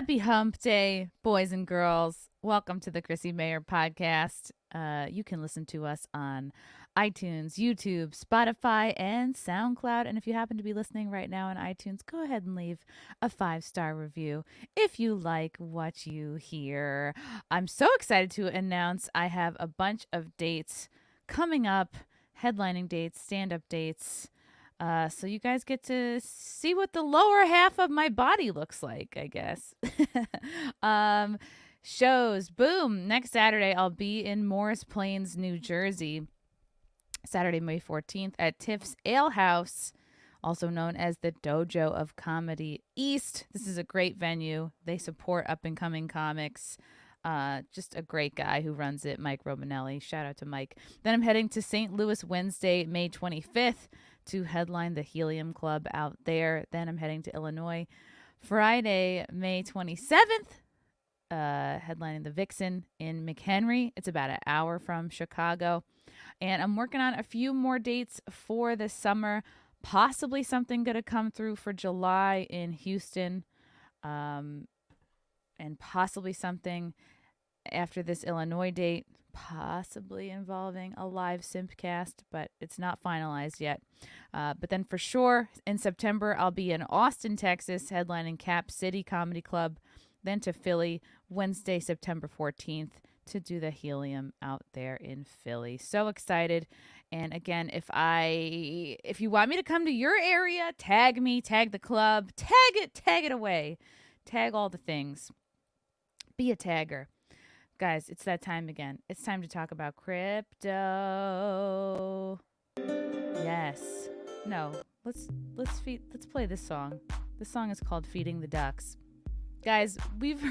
Happy Hump Day, boys and girls. Welcome to the Chrissie Mayr podcast. You can listen to us on iTunes, YouTube, Spotify, and SoundCloud. And if you happen to be listening right now on iTunes, go ahead and leave a 5-star review if you like what you hear. I'm so excited to announce I have a bunch of dates coming up, headlining dates, stand-up dates. So you guys get to see what the lower half of my body looks like, I guess. Shows. Boom. Next Saturday, I'll be in Morris Plains, New Jersey. Saturday, May 14th at Tiff's Ale House, also known as the Dojo of Comedy East. This is a great venue. They support up-and-coming comics. Just a great guy who runs it, Mike Romanelli. Shout out to Mike. Then I'm heading to St. Louis Wednesday, May 25th to headline the Helium Club out there. Then I'm heading to Illinois Friday, May 27th, headlining the Vixen in McHenry. It's about an hour from Chicago. And I'm working on a few more dates for the summer. Possibly something going to come through for July in Houston. And possibly something after this Illinois date, possibly involving a live SimpCast, but it's not finalized yet. But then for sure, in September, I'll be in Austin, Texas, headlining Cap City Comedy Club, then to Philly, Wednesday, September 14th, to do the Helium out there in Philly. So excited. And again, if you want me to come to your area, tag me, tag the club, tag it away. Tag all the things. Be a tagger. Guys, it's that time again. It's time to talk about crypto. Yes. No. Let's play this song. This song is called Feeding the Ducks. Guys, we've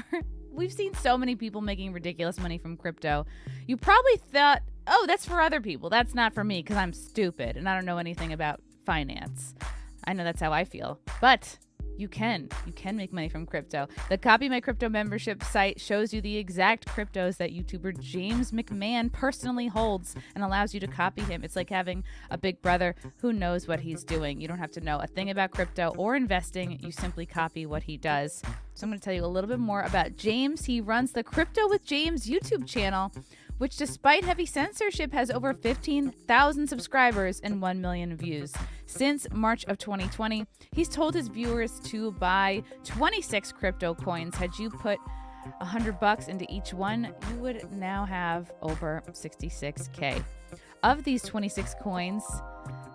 seen so many people making ridiculous money from crypto. You probably thought, "Oh, that's for other people. That's not for me because I'm stupid and I don't know anything about finance." I know that's how I feel. But You can make money from crypto. The Copy My Crypto membership site shows you the exact cryptos that YouTuber James McMahon personally holds and allows you to copy him. It's like having a big brother who knows what he's doing. You don't have to know a thing about crypto or investing. You simply copy what he does. So I'm going to tell you a little bit more about James. He runs the Crypto with James YouTube channel, which despite heavy censorship has over 15,000 subscribers and 1 million views. Since March of 2020, he's told his viewers to buy 26 crypto coins. Had you put $100 into each one, you would now have over 66K. Of these 26 coins,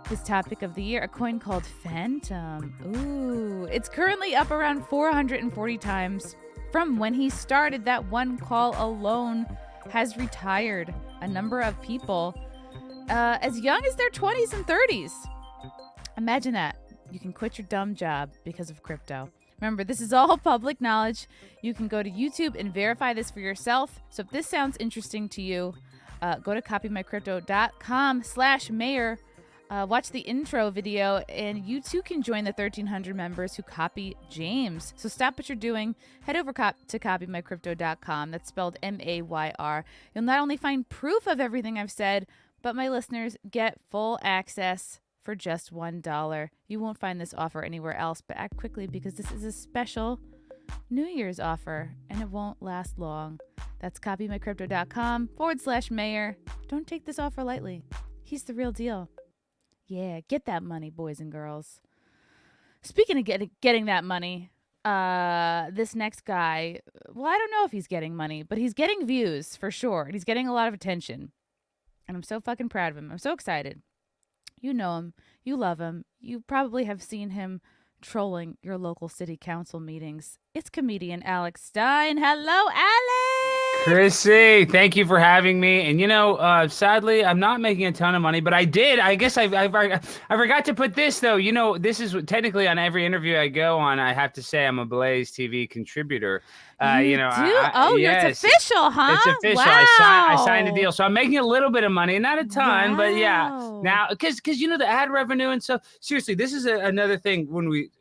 his topic of the year, a coin called Phantom. Ooh, it's currently up around 440 times. From when he started, that one call alone has retired a number of people as young as their 20s and 30s. Imagine that. You can quit your dumb job because of crypto. Remember, this is all public knowledge. You can go to YouTube and verify this for yourself. So if this sounds interesting to you, go to copymycrypto.com/mayor. Watch the intro video, and you too can join the 1,300 members who copy James. So stop what you're doing. Head over to copymycrypto.com. That's spelled MAYR. You'll not only find proof of everything I've said, but my listeners get full access for just $1. You won't find this offer anywhere else, but act quickly because this is a special New Year's offer, and it won't last long. That's copymycrypto.com/mayor. Don't take this offer lightly. He's the real deal. Yeah, get that money, boys and girls. Speaking of getting that money, this next guy, well, I don't know if he's getting money, but he's getting views for sure. And he's getting a lot of attention. And I'm so fucking proud of him. I'm so excited. You know him. You love him. You probably have seen him trolling your local city council meetings. It's comedian Alex Stein. Hello, Alex! Chrissy, thank you for having me. And sadly, I'm not making a ton of money, but I did. I guess I forgot to put this though. This is technically on every interview I go on. I have to say I'm a BlazeTV contributor. You do? It's official, huh? It's official. Wow. I signed a deal, so I'm making a little bit of money, not a ton, but yeah. Now, because the ad revenue and stuff. Seriously, this is another thing.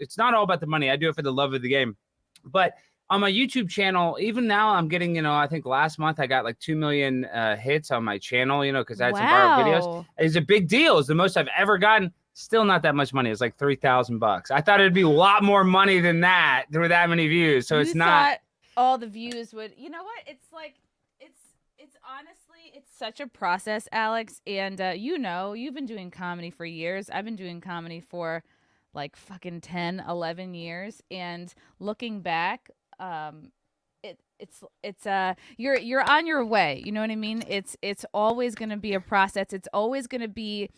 It's not all about the money. I do it for the love of the game, but on my YouTube channel, even now I'm getting, I think last month I got like 2 million hits on my channel, because I had some viral videos. It's a big deal. It's the most I've ever gotten. Still not that much money. It's like $3,000. I thought it'd be a lot more money than that. There were that many views. So it's not. all the views would, you know what? It's like, it's honestly, it's such a process, Alex. And you've been doing comedy for years. I've been doing comedy for like fucking 10, 11 years. And looking back, it's you're on your way. You know what I mean? It's always going to be a process. It's always going to be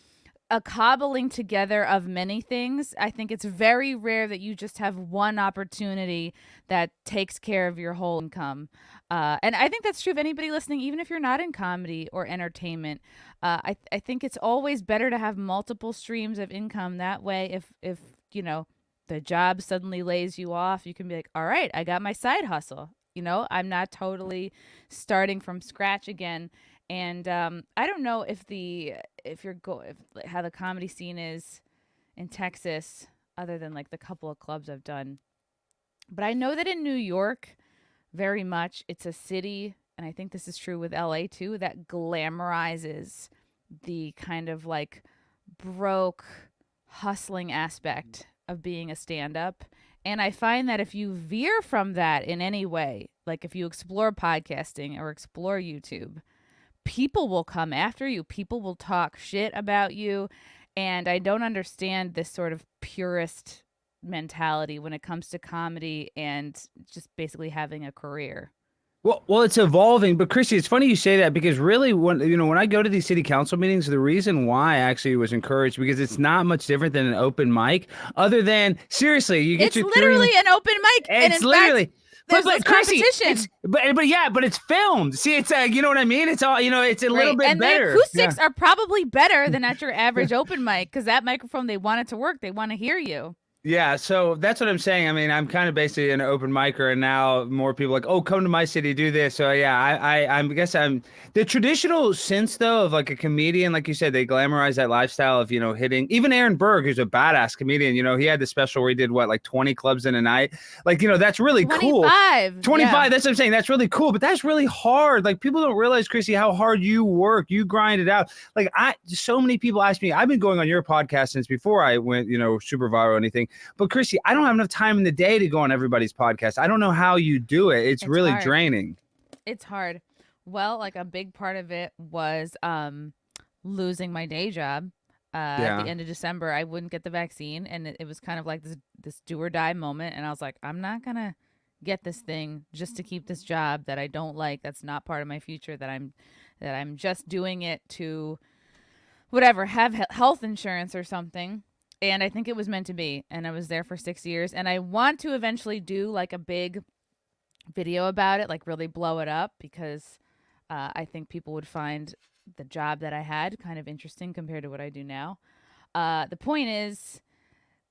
a cobbling together of many things. I think it's very rare that you just have one opportunity that takes care of your whole income. And I think that's true of anybody listening, even if you're not in comedy or entertainment. I think it's always better to have multiple streams of income. That way, if the job suddenly lays you off, you can be like, all right, I got my side hustle. I'm not totally starting from scratch again. And I don't know if how the comedy scene is in Texas, other than like the couple of clubs I've done. But I know that in New York, very much, it's a city, and I think this is true with LA too, that glamorizes the kind of like broke, hustling aspect of being a stand-up. And I find that if you veer from that in any way, like if you explore podcasting or explore YouTube, people will come after you. People will talk shit about you. And I don't understand this sort of purist mentality when it comes to comedy and just basically having a career. Well, it's evolving, but Chrissy, it's funny you say that because really, when I go to these city council meetings, the reason why I actually was encouraged because it's not much different than an open mic, other than seriously, you get it's literally an open mic. It's and literally. There's but Chrissy, competition. but it's filmed. See, it's you know what I mean? It's all it's a little bit and better. And the acoustics are probably better than at your average open mic because that microphone, they want it to work. They want to hear you. Yeah, so that's what I'm saying. I mean, I'm kind of basically an open micer, and now more people like, oh, come to my city, do this. So yeah, I guess I'm the traditional sense though of like a comedian, like you said, they glamorize that lifestyle of hitting. Even Aaron Berg, who's a badass comedian, he had the special where he did like 20 clubs in a night. Like that's really 25, cool. 25. Yeah. That's what I'm saying. That's really cool, but that's really hard. Like people don't realize, Chrissy, how hard you work. You grind it out. Like so many people ask me. I've been going on your podcast since before I went, super viral or anything. But Chrissy, I don't have enough time in the day to go on everybody's podcast. I don't know how you do it. It's really hard. draining. It's hard. Well, like a big part of it was losing my day job at the end of December. I wouldn't get the vaccine, and it was kind of like this do or die moment. And I was like, I'm not gonna get this thing just to keep this job that I don't like. That's not part of my future. That I'm just doing it to whatever, have health insurance or something. And I think it was meant to be. And I was there for 6 years. And I want to eventually do like a big video about it, like really blow it up, because I think people would find the job that I had kind of interesting compared to what I do now. The point is,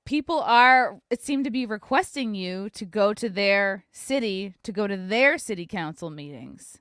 it seemed to be requesting you to go to their city, to go to their city council meetings.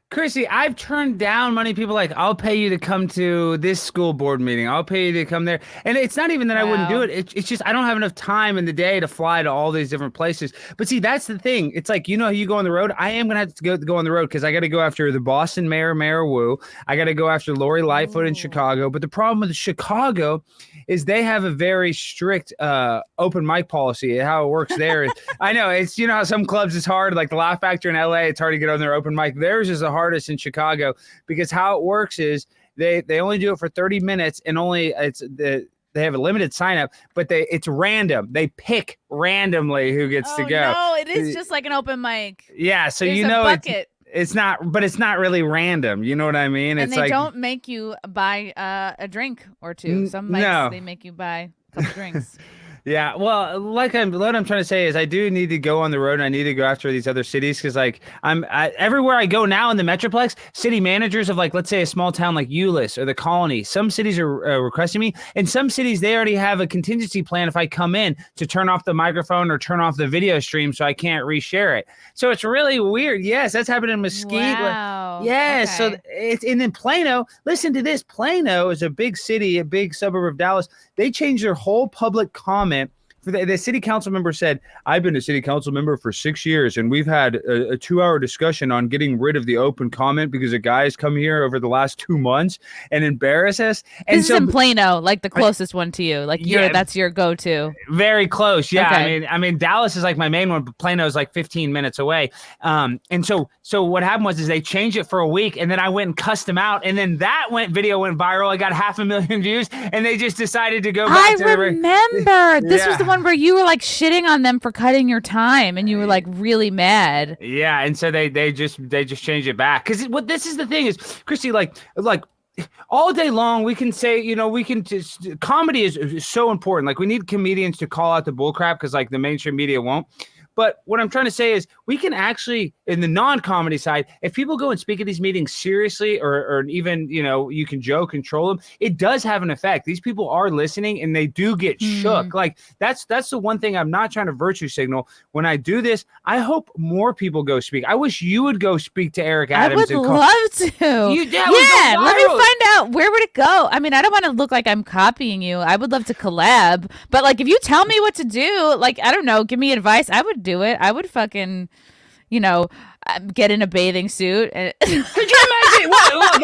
Chrissy, I've turned down money. People like, I'll pay you to come to this school board meeting. I'll pay you to come there. And it's not even that I wouldn't do it. It's just I don't have enough time in the day to fly to all these different places. But see, that's the thing. It's like, how you go on the road? I am going to have to go on the road because I got to go after the Boston mayor, Mayor Wu. I got to go after Lori Lightfoot in Chicago. But the problem with Chicago is they have a very strict open mic policy. How it works there is, I know, it's, how some clubs it's hard, like the Laugh Factory in LA, it's hard to get on their open mic. Theirs is the hardest in Chicago because how it works is they only do it for 30 minutes and they have a limited sign up, but it's random. They pick randomly who gets to go. No, it is just like an open mic. Yeah, so There's a bucket. It's not, but it's not really random. You know what I mean? And they don't make you buy a drink or two. Some mics, they make you buy a couple drinks. Yeah, well, what I'm trying to say is I do need to go on the road and I need to go after these other cities because everywhere I go now in the Metroplex, city managers of like, let's say a small town like Euless or the Colony, some cities are requesting me, and some cities they already have a contingency plan if I come in to turn off the microphone or turn off the video stream so I can't reshare it. So it's really weird. Yes, that's happened in Mesquite. Wow. Yes, okay. So it's and in Plano. Listen to this. Plano is a big city, a big suburb of Dallas. They changed their whole public comment the city council member said, I've been a city council member for 6 years, and we've had a 2-hour discussion on getting rid of the open comment because a guy has come here over the last 2 months and embarrass us. And this is in Plano, like the closest one to you. Like that's your go-to. Very close. Yeah. Okay. I mean, Dallas is like my main one, but Plano is like 15 minutes away. And so what happened was they changed it for a week, and then I went and cussed them out, and then that video went viral. I got 500,000 views, and they just decided to go back to remember. This was the one where you were like shitting on them for cutting your time, and you were like really mad. Yeah, and so they just changed it back. Because what this is the thing is, Chrissy, like all day long we can say, we can just, comedy is so important. Like we need comedians to call out the bullcrap because like the mainstream media won't. But what I'm trying to say is we can actually, in the non-comedy side, if people go and speak at these meetings seriously or even, you can joke, control them, it does have an effect. These people are listening and they do get shook. Like that's the one thing I'm not trying to virtue signal. When I do this, I hope more people go speak. I wish you would go speak to Eric Adams. I would love to. Yeah, let me find out. Where would it go? I mean, I don't want to look like I'm copying you. I would love to collab. But like, if you tell me what to do, like, I don't know, give me advice, I would do it. I would fucking, get in a bathing suit. Could you imagine? Well,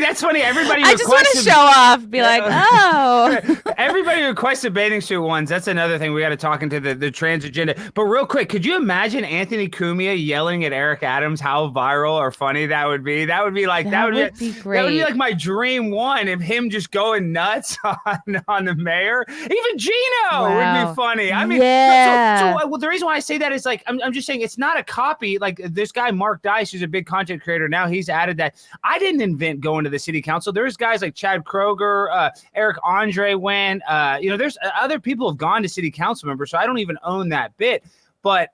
that's funny. Everybody I just want to show off. Be like, oh. Everybody requested bathing suit ones. That's another thing we got to talk into the trans agenda. But real quick, could you imagine Anthony Cumia yelling at Eric Adams how viral or funny that would be? That would be like that would be great. That would be like my dream one of him just going nuts on the mayor. Even Gino would be funny. I mean, so the reason why I say that is like I'm just saying it's not a copy. Like this guy Mark Dice, who's a big content creator now, he's added that. I didn't invent going to the city council. There's guys like Chad Kroger, Eric Andre went. There's other people have gone to city council members, so I don't even own that bit. But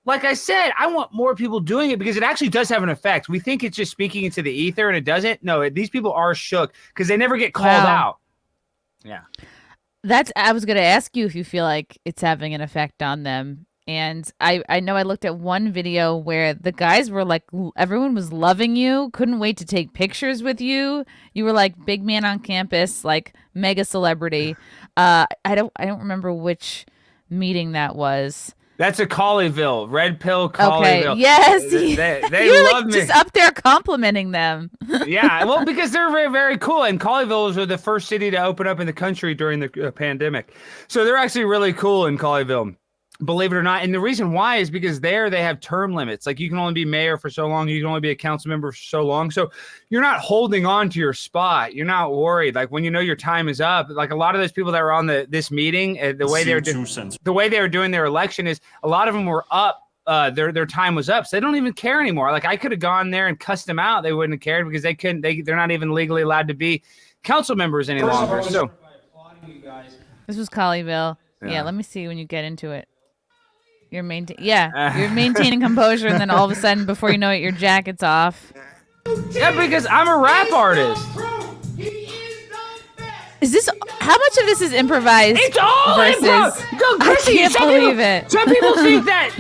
like I said, I want more people doing it because it actually does have an effect. We think it's just speaking into the ether, and it doesn't. No, these people are shook because they never get called out. Yeah. I was going to ask you if you feel like it's having an effect on them. And I know I looked at one video where the guys were like, everyone was loving you, couldn't wait to take pictures with you. You were like big man on campus, like mega celebrity. I don't remember which meeting that was. That's a Colleyville, Red Pill Colleyville. Okay. Yes, they you're love like me. Just up there complimenting them. Yeah, well, because they're very, very cool, and Colleyville was the first city to open up in the country during the pandemic, so they're actually really cool in Colleyville. Believe it or not. And the reason why is because there they have term limits. Like you can only be mayor for so long. You can only be a council member for so long. So you're not holding on to your spot. You're not worried. Like when you know your time is up, like a lot of those people that were on this meeting, the way they were doing their election is a lot of them were up. Their time was up. So they don't even care anymore. Like I could have gone there and cussed them out. They wouldn't have cared because they're not even legally allowed to be council members any longer. So this was Colleyville. Yeah. Let me see when you get into it. You're maintaining composure, and then all of a sudden, before you know it, your jacket's off. Yeah, because I'm a rap artist. Is this how much of this is improvised? It's all versus, improv. Chrissy, I can't believe it. Some people think that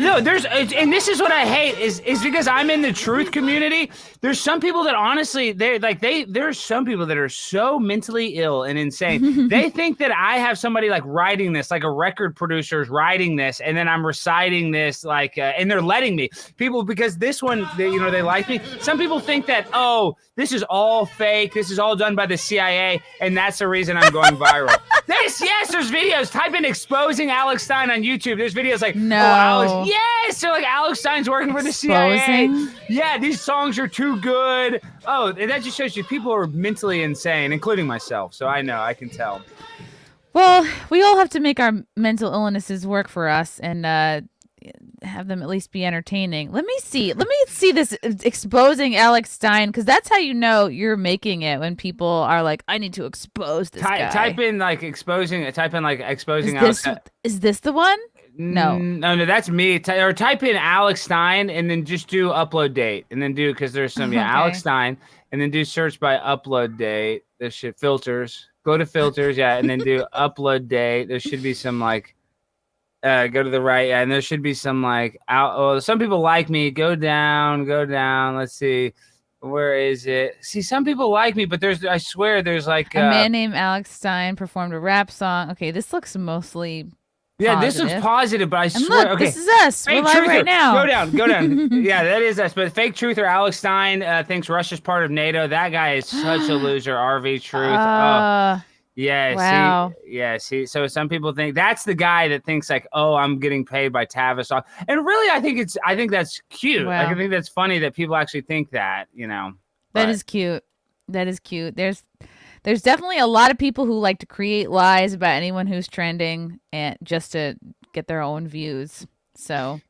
and this is what I hate is because I'm in the truth community. There's some people that honestly there's some people that are so mentally ill and insane. They think that I have somebody like writing this, like a record producer's writing this, and then I'm reciting this and they're letting me. People because this one they like me. Some people think that this is all fake. This is all done by the CIA, and that's the reason I'm going viral. There's videos. Type in exposing Alex Stein on YouTube. There's videos like, Alex. Yes, so like Alex Stein's working for the CIA. Yeah, these songs are too good. Oh, that just shows you people are mentally insane, including myself. So I know, I can tell. Well, we all have to make our mental illnesses work for us and have them at least be entertaining. Let me see this exposing Alex Stein, because that's how you know you're making it, when people are like, I need to expose this guy. Type in exposing Alex Stein. Is this the one? No, that's me. Or type in Alex Stein and then just do upload date, and then do, because there's some Alex Stein, and then do search by upload date. This shit filters. Go to filters, and then do upload date. There should be some go to the right, and there should be some some people like me. Go down. Let's see. Where is it? See, some people like me, but I swear there's a man named Alex Stein performed a rap song. Okay, this looks mostly Yeah, this looks positive, but I swear. Look, okay, this is us. We're live right now. Go down. Yeah, that is us. But fake truther Alex Stein thinks Russia's part of NATO. That guy is such a loser. RV Truth. Yeah. Wow. See. So some people think that's the guy that thinks like, oh, I'm getting paid by Tavistock. And really, I think that's cute. Wow. Like, I think that's funny that people actually think that, That is cute. That is cute. There's definitely a lot of people who like to create lies about anyone who's trending and just to get their own views. So,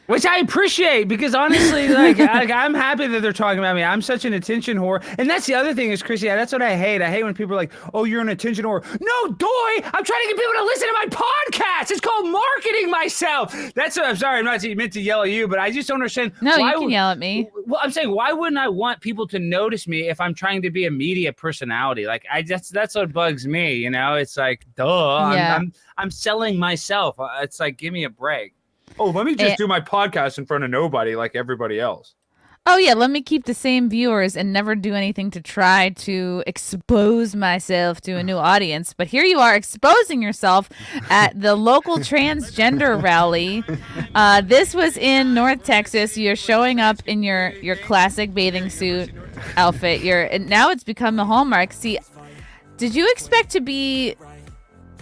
which I appreciate because honestly, like I'm happy that they're talking about me. I'm such an attention whore, and that's the other thing is, Chrissy. That's what I hate. I hate when people are like, "Oh, you're an attention whore." No, doy. I'm trying to get people to listen to my podcast. It's called marketing myself. That's what I'm sorry. I'm not meant to yell at you, but I just don't understand. No, you can yell at me. Well, I'm saying, why wouldn't I want people to notice me if I'm trying to be a media personality? Like, that's what bugs me. It's like, duh. Yeah. I'm selling myself. It's like, give me a break. Oh, let me just do my podcast in front of nobody like everybody else. Oh, yeah. Let me keep the same viewers and never do anything to try to expose myself to a new audience. But here you are exposing yourself at the local transgender rally. This was in North Texas. You're showing up in your classic bathing suit outfit. And now it's become a hallmark. See, did you expect to be...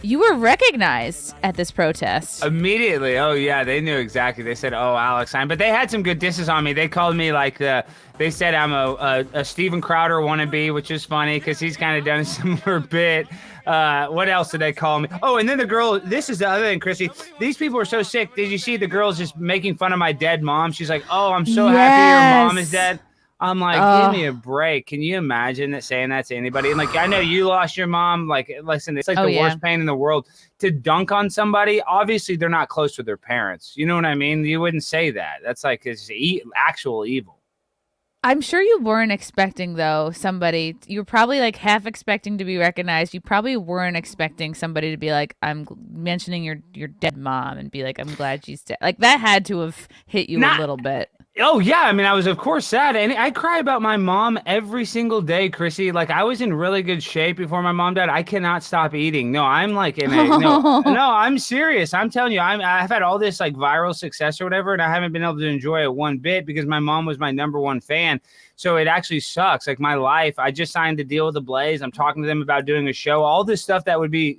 You were recognized at this protest. Immediately. Oh, yeah. They knew exactly. They said, oh, Alex Stein. But they had some good disses on me. They called me like they said I'm a Steven Crowder wannabe, which is funny because he's kind of done a similar bit. What else did they call me? Oh, and then the girl, this is the other thing, Chrissy. These people are so sick. Did you see the girls just making fun of my dead mom? She's like, oh, I'm so happy your mom is dead. I'm like, give me a break. Can you imagine saying that to anybody? And like, I know you lost your mom. Like, listen, it's like the worst pain in the world to dunk on somebody. Obviously, they're not close with their parents. You know what I mean? You wouldn't say that. That's like it's actual evil. I'm sure you weren't expecting, though, somebody. You were probably like half expecting to be recognized. You probably weren't expecting somebody to be like, I'm mentioning your dead mom and be like, I'm glad she's dead. Like that had to have hit you a little bit. Oh, yeah. I mean, I was, of course, sad. And I cry about my mom every single day, Chrissy. Like, I was in really good shape before my mom died. I cannot stop eating. No, I'm like, no, I'm serious. I'm telling you, I've had all this like viral success or whatever, and I haven't been able to enjoy it one bit because my mom was my #1 fan. So it actually sucks. Like my life, I just signed a deal with the Blaze. I'm talking to them about doing a show, all this stuff that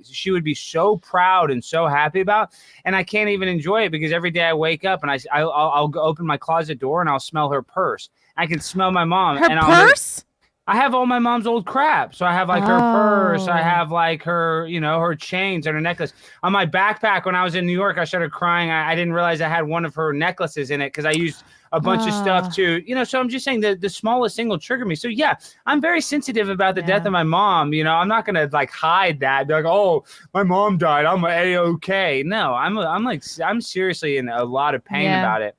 she would be so proud and so happy about. And I can't even enjoy it because every day I wake up and I'll go open my closet door and I'll smell her purse. I can smell my mom. Her purse? I have all my mom's old crap. So I have like her purse. I have like her, her chains and her necklace. On my backpack when I was in New York, I started crying. I didn't realize I had one of her necklaces in it because I used a bunch of stuff to, so I'm just saying the smallest thing will trigger me. So yeah, I'm very sensitive about the death of my mom. I'm not going to like hide that. Be like, oh, my mom died. I'm A-okay. No, I'm seriously in a lot of pain about it.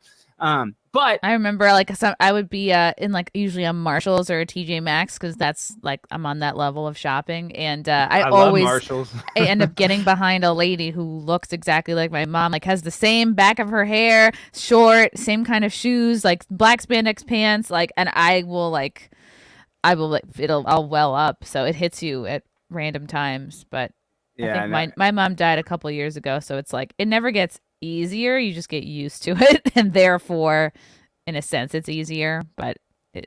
But I remember like I would be in like usually a Marshalls or a TJ Maxx because that's like I'm on that level of shopping, and I always love Marshalls. I end up getting behind a lady who looks exactly like my mom, like has the same back of her hair, short, same kind of shoes, like black spandex pants, like, and I'll well up, so it hits you at random times. But I think my mom died a couple years ago, so it's like it never gets easier. You just get used to it, and therefore in a sense it's easier, but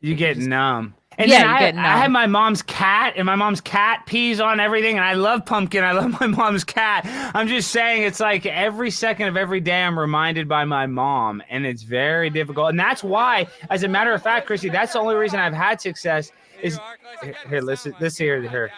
you get numb. And then I have my mom's cat, and my mom's cat pees on everything, and I love Pumpkin. I love my mom's cat. I'm just saying it's like every second of every day I'm reminded by my mom, and it's very difficult. And that's why, as a matter of fact, Chrissy, that's the only reason I've had success is here, listen, her.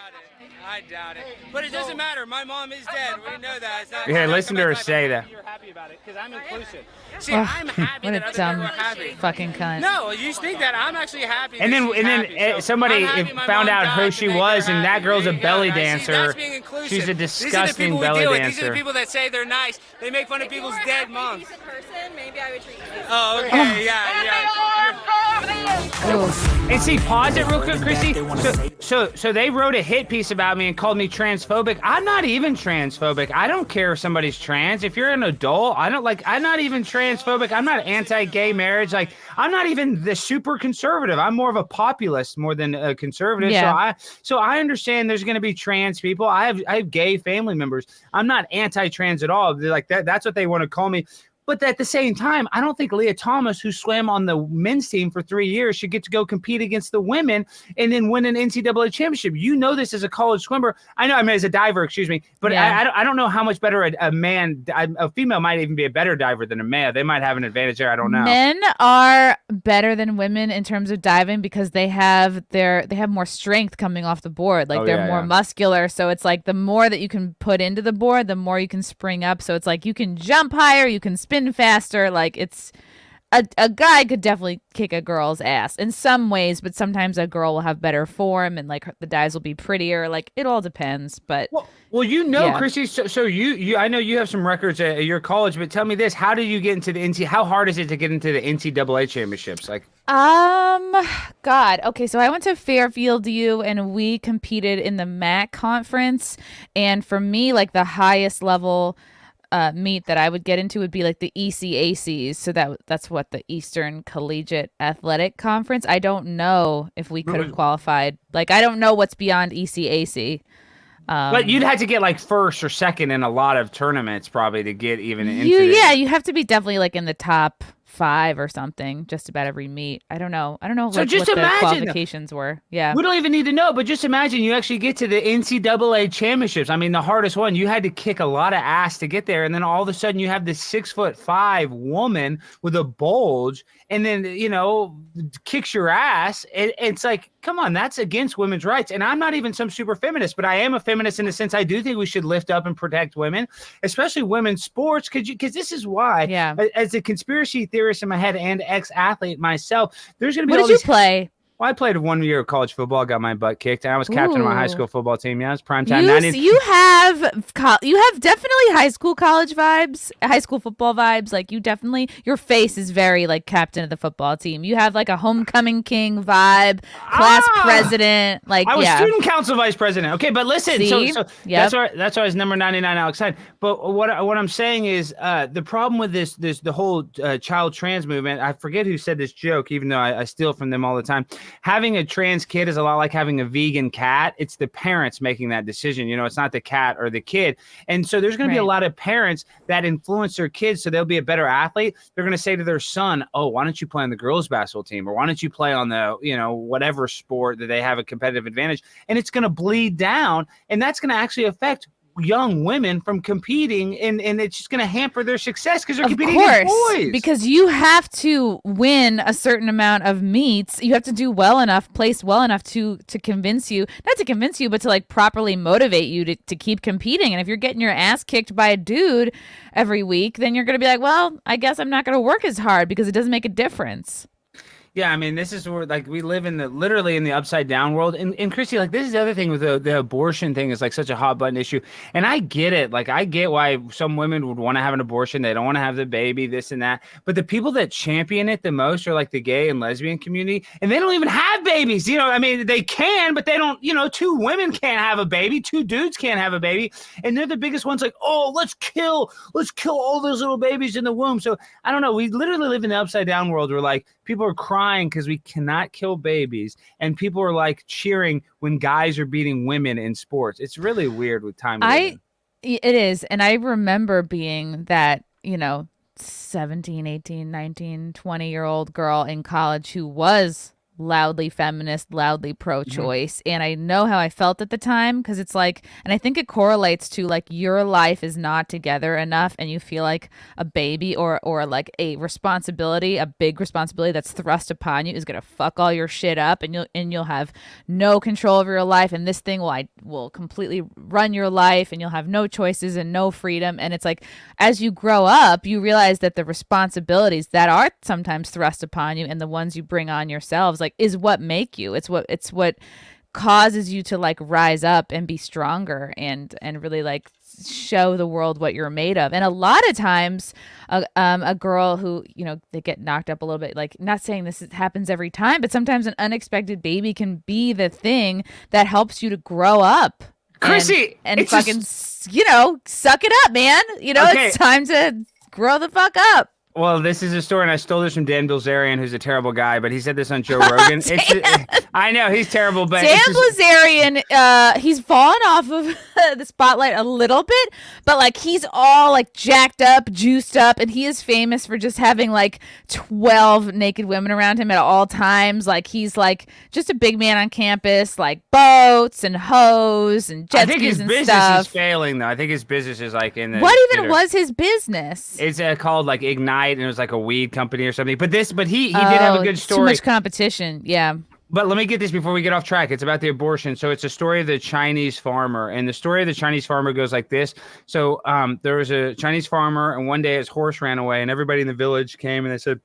I doubt it. But it doesn't matter. My mom is dead. We know that. It's not, here, listen to her say that. You're happy about it because I'm inclusive. See, I'm happy what that a other dumb people are happy. fucking cunt. No, you think that I'm actually happy. And then somebody found out who she was, and that girl's a belly dancer. That's being inclusive. She's a disgusting These are the people belly we dancer. These are the people that say they're nice. They make fun of people's dead moms. Person, maybe FBI retreat. Oh, okay, yeah. And see, pause it real quick, Chrissy. So they wrote a hit piece about me and called me transphobic. I'm not even transphobic. I don't care if somebody's trans. If you're an adult, I'm not even transphobic. I'm not anti-gay marriage. Like, I'm not even the super conservative. I'm more of a populist more than a conservative. Yeah. So I understand there's going to be trans people. I have gay family members. I'm not anti-trans at all. They're like that's what they want to call me. But at the same time, I don't think Leah Thomas, who swam on the men's team for 3 years, should get to go compete against the women and then win an NCAA championship. You know this as a college swimmer. As a diver, excuse me. But Yeah. I don't know how much better a female might even be a better diver than a male. They might have an advantage there. I don't know. Men are better than women in terms of diving because they have more strength coming off the board. Like they're more muscular. So it's like the more that you can put into the board, the more you can spring up. So it's like you can jump higher, you can spin faster. Like it's a guy could definitely kick a girl's ass in some ways, but sometimes a girl will have better form and like the dives will be prettier. Like it all depends. But well, Chrissy, so you I know you have some records at your college, but tell me this: how did you get into the how hard is it to get into the NCAA championships? Like, God. Okay, so I went to Fairfield U and we competed in the MAC conference, and for me, like the highest level meet that I would get into would be like the ECACs. So that's what the Eastern Collegiate Athletic Conference. I don't know if we could have qualified. Like I don't know what's beyond ECAC. But you'd have to get like first or second in a lot of tournaments probably to get even into you have to be definitely like in the top 5 or something just about every meet. I don't know So what just the imagine, qualifications were. Yeah. We don't even need to know, but just imagine you actually get to the NCAA championships. I mean, the hardest one, you had to kick a lot of ass to get there. And then all of a sudden you have this 6'5" woman with a bulge and then, kicks your ass. It's like, come on, that's against women's rights. And I'm not even some super feminist, but I am a feminist in the sense I do think we should lift up and protect women, especially women's sports. Because this is why, as a conspiracy theorist in my head and ex-athlete myself, there's going to be What did you play? Well, I played 1 year of college football, got my butt kicked, and I was captain of my high school football team. Yeah, it was prime time. You have definitely high school college vibes, high school football vibes. Like your face is very like captain of the football team. You have like a homecoming king vibe, class president. Like I was student council vice president. Okay, but listen, so that's why I was number 99, Alex Stein. But what I'm saying is the problem with the whole child trans movement. I forget who said this joke, even though I steal from them all the time. Having a trans kid is a lot like having a vegan cat. It's the parents making that decision. It's not the cat or the kid. And so there's going to be a lot of parents that influence their kids so they'll be a better athlete. They're going to say to their son, oh, why don't you play on the girls basketball team? Or why don't you play on the, whatever sport that they have a competitive advantage? And it's going to bleed down. And that's going to actually affect young women from competing, and it's just going to hamper their success because they're competing against boys. Because you have to win a certain amount of meets. You have to do place well enough to convince you, not to convince you, but to like properly motivate you to keep competing. And if you're getting your ass kicked by a dude every week, then you're going to be like, well, I guess I'm not going to work as hard because it doesn't make a difference. Yeah, I mean, this is where like we live literally in the upside down world. And Chrissy, like this is the other thing with the abortion thing is like such a hot button issue. And I get it. Like I get why some women would want to have an abortion. They don't want to have the baby, this and that. But the people that champion it the most are like the gay and lesbian community. And they don't even have babies. They can, but they don't, 2 women can't have a baby. 2 dudes can't have a baby. And they're the biggest ones like, oh, let's kill all those little babies in the womb. So I don't know. We literally live in the upside down world where like people are crying because we cannot kill babies, and people are like cheering when guys are beating women in sports. It's really weird with time. It is, and I remember being that 17, 18, 19, 20-year-old girl in college who was loudly feminist, loudly pro-choice. And I know how I felt at the time because it's like, and I think it correlates to like your life is not together enough and you feel like a baby or like a responsibility, a big responsibility that's thrust upon you is going to fuck all your shit up and you'll have no control over your life, and this thing will completely run your life and you'll have no choices and no freedom. And it's like as you grow up, you realize that the responsibilities that are sometimes thrust upon you and the ones you bring on yourselves like is what make you. It's what causes you to like rise up and be stronger and really like show the world what you're made of. And a lot of times a girl who, you know, they get knocked up a little bit, like, not saying happens every time, but sometimes an unexpected baby can be the thing that helps you to grow up. Chrissie, and fucking, you know, suck it up, man. You know, It's time to grow the fuck up. Well, this is a story, and I stole this from Dan Bilzerian, who's a terrible guy, but he said this on Joe Rogan. I know, he's terrible, but Dan Bilzerian, he's fallen off of the spotlight a little bit, but like he's all like jacked up, juiced up, and he is famous for just having like 12 naked women around him at all times. Like he's like just a big man on campus, like boats and hoes and jet skis and stuff. I think his business is failing, though. I think his business is like in the What even was his business? It's called like Ignite, and it was like a weed company or something. But he did have a good story. Too much competition, yeah. But let me get this before we get off track. It's about the abortion. So it's a story of the Chinese farmer. And the story of the Chinese farmer goes like this. So there was a Chinese farmer, and one day his horse ran away, and everybody in the village came and they said,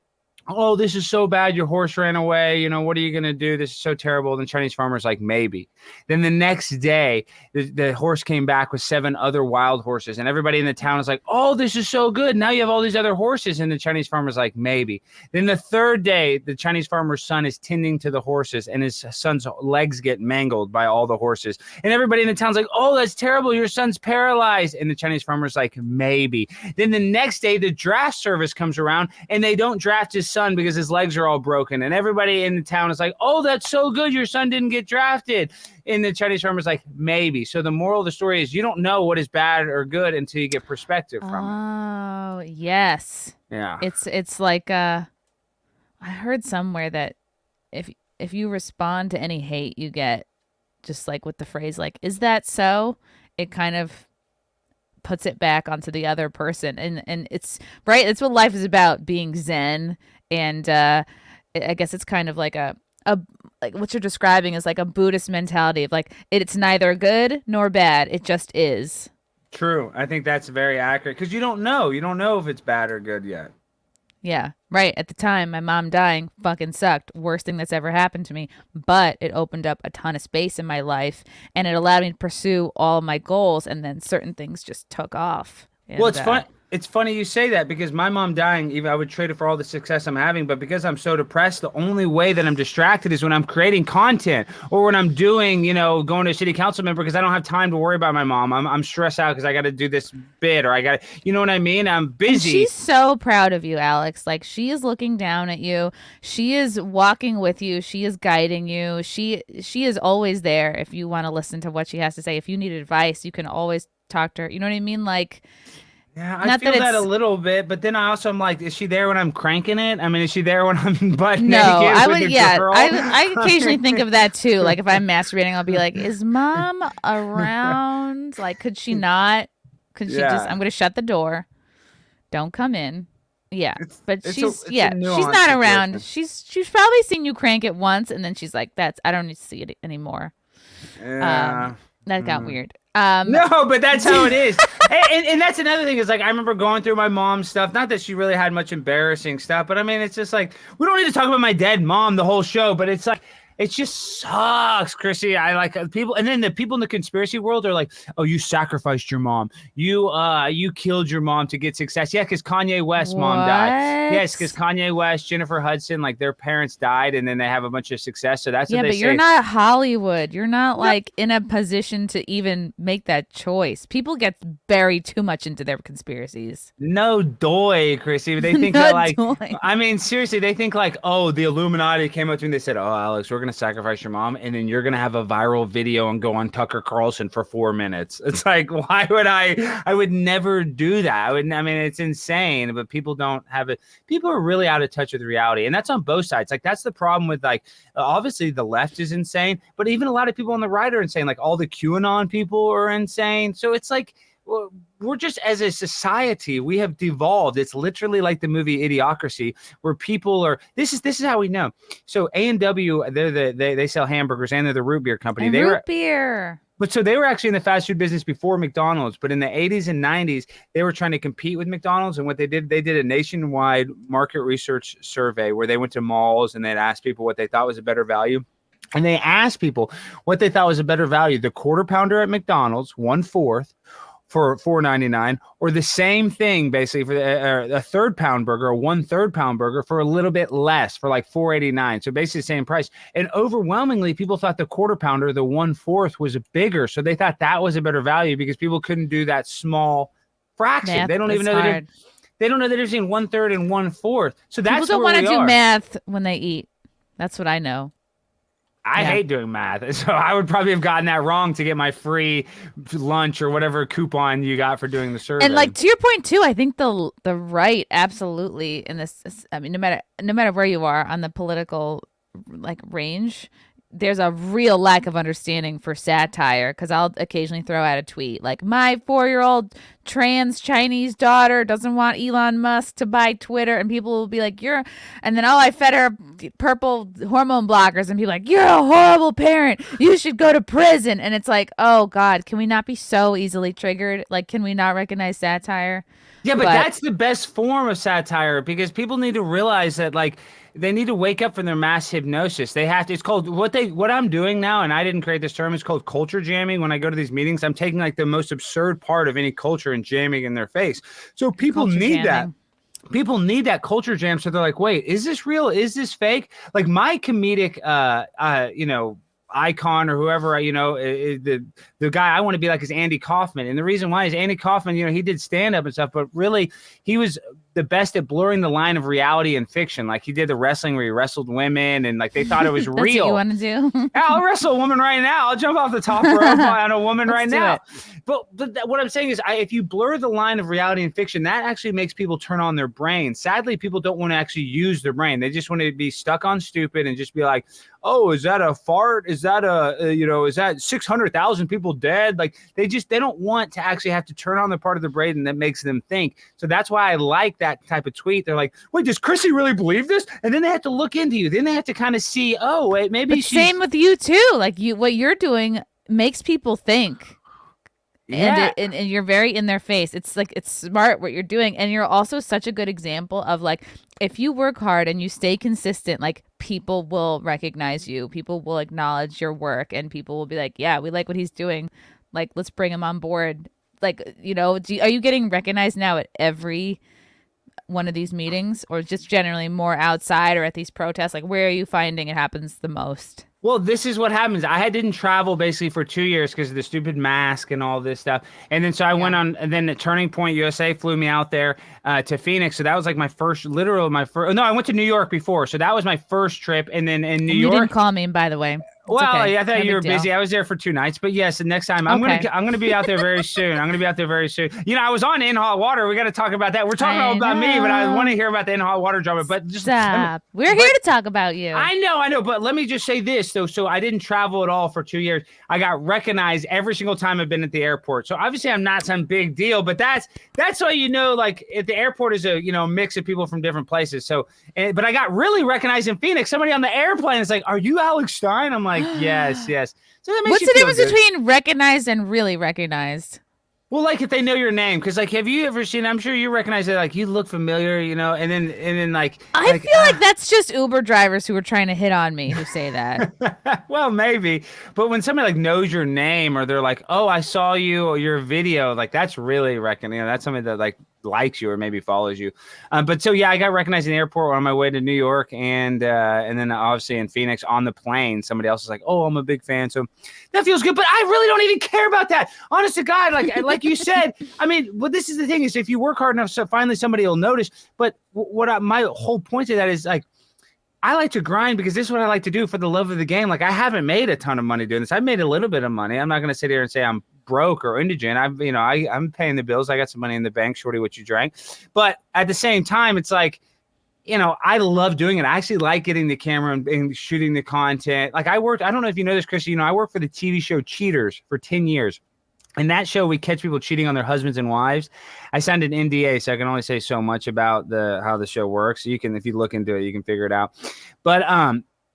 "Oh, this is so bad. Your horse ran away. You know, what are you going to do? This is so terrible." And the Chinese farmer's like, "Maybe." Then the next day, the horse came back with 7 other wild horses. And everybody in the town is like, "Oh, this is so good. Now you have all these other horses." And the Chinese farmer's like, "Maybe." Then the third day, the Chinese farmer's son is tending to the horses, and his son's legs get mangled by all the horses. And everybody in the town's like, "Oh, that's terrible. Your son's paralyzed." And the Chinese farmer's like, "Maybe." Then the next day, the draft service comes around, and they don't draft his son because his legs are all broken. And everybody in the town is like, "Oh, that's so good. Your son didn't get drafted." And the Chinese farmer's like, "Maybe." So the moral of the story is you don't know what is bad or good until you get perspective from it. Oh, yes. Yeah. It's like I heard somewhere that if you respond to any hate you get, just like with the phrase like, "Is that so?" it kind of puts it back onto the other person. And it's right. It's what life is about, being zen. And I guess it's kind of like like what you're describing is like a Buddhist mentality of like it's neither good nor bad. It just is. True. I think that's very accurate because you don't know. You don't know if it's bad or good yet. Yeah, right. At the time, my mom dying fucking sucked. Worst thing that's ever happened to me. But it opened up a ton of space in my life, and it allowed me to pursue all of my goals. And then certain things just took off. And, well, it's fun. It's funny you say that because my mom dying, even I would trade it for all the success I'm having. But because I'm so depressed, the only way that I'm distracted is when I'm creating content or when I'm doing, you know, going to a city council member because I don't have time to worry about my mom. I'm stressed out because I got to do this bit or I got to, you know what I mean? I'm busy. And she's so proud of you, Alex. Like she is looking down at you. She is walking with you. She is guiding you. She is always there if you want to listen to what she has to say. If you need advice, you can always talk to her. You know what I mean? Like, yeah, I feel that a little bit, but then I also am like, is she there when I'm cranking it? I mean, is she there when I'm butt naked? I would, yeah. I occasionally think of that too. Like if I'm masturbating, I'll be like, is mom around? Like, could she not? Could she just? I'm gonna shut the door. Don't come in. Yeah, but she's not around. She's probably seen you crank it once, and then she's like, I don't need to see it anymore. Yeah. That got weird. No, but that's how it is. and that's another thing is like I remember going through my mom's stuff. Not that she really had much embarrassing stuff, but I mean, it's just like we don't need to talk about my dead mom the whole show, but it's like it just sucks, Chrissie. I like people, and then the people in the conspiracy world are like, "Oh, you sacrificed your mom. You killed your mom to get success." Yeah, because Kanye West's mom died. Yes, because Kanye West, Jennifer Hudson, like their parents died, and then they have a bunch of success. So that's what they say. Yeah, but you're not Hollywood. You're not like in a position to even make that choice. People get buried too much into their conspiracies. No doy, Chrissie. They think that like, I mean, seriously, they think like, oh, the Illuminati came up to me and they said, "Oh, Alex, we're gonna sacrifice your mom, and then you're gonna have a viral video and go on Tucker Carlson for 4 minutes." It's like, why would I would never do that. I mean, it's insane, but people don't have it. People are really out of touch with reality, and that's on both sides. Like that's the problem with like, obviously the left is insane, but even a lot of people on the right are insane. Like all the QAnon people are insane. So it's like, we're just, as a society, we have devolved. It's literally like the movie Idiocracy, where people are. This is how we know. So A&W, they sell hamburgers, and they're the root beer company. And root beer. But so they were actually in the fast food business before McDonald's. But in the 80s and 90s, they were trying to compete with McDonald's. And what they did a nationwide market research survey where they went to malls and they'd ask people what they thought was a better value. And they asked people what they thought was a better value: the quarter pounder at McDonald's, 1/4 for $4.99, or the same thing basically for a third pound burger, a 1/3 pound burger for a little bit less, for like $4.89. So basically the same price. And overwhelmingly, people thought the quarter pounder, the 1/4, was bigger. So they thought that was a better value because people couldn't do that small fraction. Math they don't even know that. They don't know the difference between 1/3 and 1/4. So that's people don't want to do math when they eat. That's what I know. I hate doing math, so I would probably have gotten that wrong to get my free lunch or whatever coupon you got for doing the survey. And like to your point too, I think the right absolutely in this. I mean, no matter where you are on the political like range, there's a real lack of understanding for satire, because I'll occasionally throw out a tweet like, my 4-year-old trans Chinese daughter doesn't want Elon Musk to buy Twitter, and people will be like, and then I fed her purple hormone blockers, and people like, you're a horrible parent, you should go to prison. And it's like, oh God, can we not be so easily triggered? Like, can we not recognize satire? Yeah, but that's the best form of satire, because people need to realize that, like, they need to wake up from their mass hypnosis. They have to. It's called what I'm doing now, and I didn't create this term. It's called culture jamming. When I go to these meetings, I'm taking like the most absurd part of any culture and jamming in their face. So people need that. People need that culture jam. So they're like, wait, is this real? Is this fake? Like my comedic, icon or whoever, the guy I want to be like is Andy Kaufman. And the reason why is Andy Kaufman, he did stand up and stuff, but really he was the best at blurring the line of reality and fiction. Like he did the wrestling where he wrestled women and like they thought it was That's real. What you want to do? Yeah, I'll wrestle a woman right now. I'll jump off the top rope on a woman right now. But what I'm saying is if you blur the line of reality and fiction, that actually makes people turn on their brain. Sadly, people don't want to actually use their brain. They just want to be stuck on stupid and just be like, oh, is that a fart? Is that is that 600,000 people dead? Like they don't want to actually have to turn on the part of the brain that makes them think. So that's why I like that type of tweet. They're like, wait, does Chrissie really believe this? And then they have to look into you. Then they have to kind of see, oh, wait, maybe she's... Same with you too. Like what you're doing makes people think. Yeah. And you're very in their face. It's like, it's smart what you're doing. And you're also such a good example of like, if you work hard and you stay consistent, like people will recognize you. People will acknowledge your work and people will be like, yeah, we like what he's doing. Like, let's bring him on board. Like, are you getting recognized now at every one of these meetings, or just generally more outside or at these protests? Like, where are you finding it happens the most? Well, this is what happens. I didn't travel basically for 2 years because of the stupid mask and all this stuff. And then so I went on, and then the Turning Point USA flew me out there to Phoenix. So that was like my first, no, I went to New York before. So that was my first trip. And then in New York. You didn't call me, by the way. Well, okay. I thought you were busy. I was there for 2 nights, but yes, the next time I'm gonna be out there very soon. I was on In Hot Water. We got to talk about that. We're talking all about me, but I want to hear about the In Hot Water drama. But just stop. We're here to talk about you. I know. But let me just say this though. So I didn't travel at all for 2 years. I got recognized every single time I've been at the airport. So obviously I'm not some big deal, but that's why like at the airport is a mix of people from different places. So but I got really recognized in Phoenix. Somebody on the airplane is like, "Are you Alex Stein?" I'm like, yes. So that makes What's the difference between recognized and really recognized? Well, like if they know your name, because like, have you ever seen? I'm sure you recognize it. Like you look familiar, and then like. I feel like that's just Uber drivers who are trying to hit on me who say that. Well, maybe, but when somebody like knows your name, or they're like, "Oh, I saw you or your video," like that's really recognized. That's somebody that like likes you or maybe follows you. But so yeah, I got recognized in the airport on my way to New York, and then obviously in Phoenix on the plane, somebody else is like, "Oh, I'm a big fan," so that feels good. But I really don't even care about that. Honest to God, like you said, I mean, well, this is the thing is if you work hard enough, so finally somebody will notice. But my whole point of that is like, I like to grind because this is what I like to do for the love of the game. Like I haven't made a ton of money doing this. I've made a little bit of money. I'm not going to sit here and say I'm broke or indigent. I'm paying the bills. I got some money in the bank, shorty what you drank. But at the same time, it's like, I love doing it. I actually like getting the camera and shooting the content. Like I don't know if you know this, Chrissy, I worked for the TV show Cheaters for 10 years. In that show, we catch people cheating on their husbands and wives. I signed an NDA, so I can only say so much about how the show works. You can, if you look into it, you can figure it out. But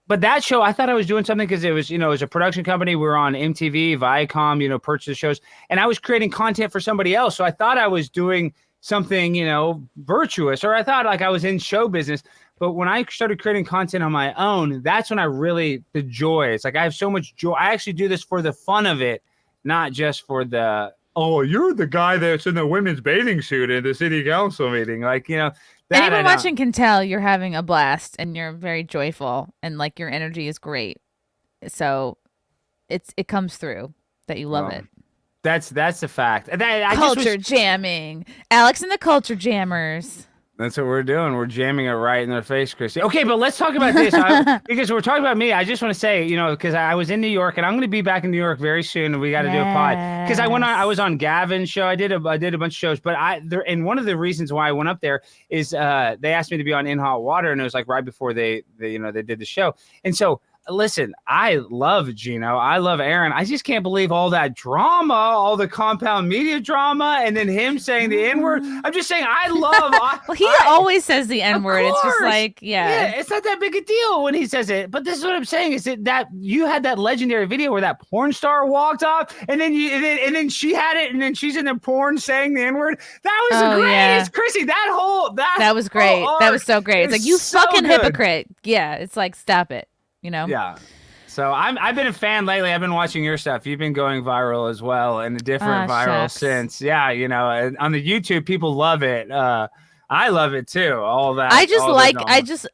that show, I thought I was doing something because it was, it was a production company. We were on MTV, Viacom, purchase shows, and I was creating content for somebody else. So I thought I was doing something, virtuous, or I thought like I was in show business. But when I started creating content on my own, that's when the joy. It's like I have so much joy. I actually do this for the fun of it, not just for the, oh, you're the guy that's in the women's bathing suit in the city council meeting. Like, that anyone watching can tell you're having a blast and you're very joyful and like your energy is great. So it comes through that you love it. That's the fact. Culture jamming. Alex and the Culture Jammers. That's what we're doing. We're jamming it right in their face, Chrissy. Okay, but let's talk about this. Because we're talking about me. I just want to say, because I was in New York, and I'm going to be back in New York very soon, and we got to do a pod. Because I was on Gavin's show. I did a bunch of shows, but and one of the reasons why I went up there is they asked me to be on In Hot Water, and it was like right before they did the show, and so. Listen, I love Gino. I love Aaron. I just can't believe all that drama, all the compound media drama, and then him saying the N-word. I'm just saying I love. Well, he always says the N-word. It's just like, yeah, it's not that big a deal when he says it. But this is what I'm saying is that you had that legendary video where that porn star walked off, and then then she had it, and then she's in the porn saying the N-word. That was the greatest, Chrissy. That was great. That was so great. It's like, you fucking hypocrite. Yeah, it's like, stop it. Yeah. So I've been a fan lately. I've been watching your stuff. You've been going viral as well, and a different viral since. Yeah, on the YouTube, people love it. I love it too. All that.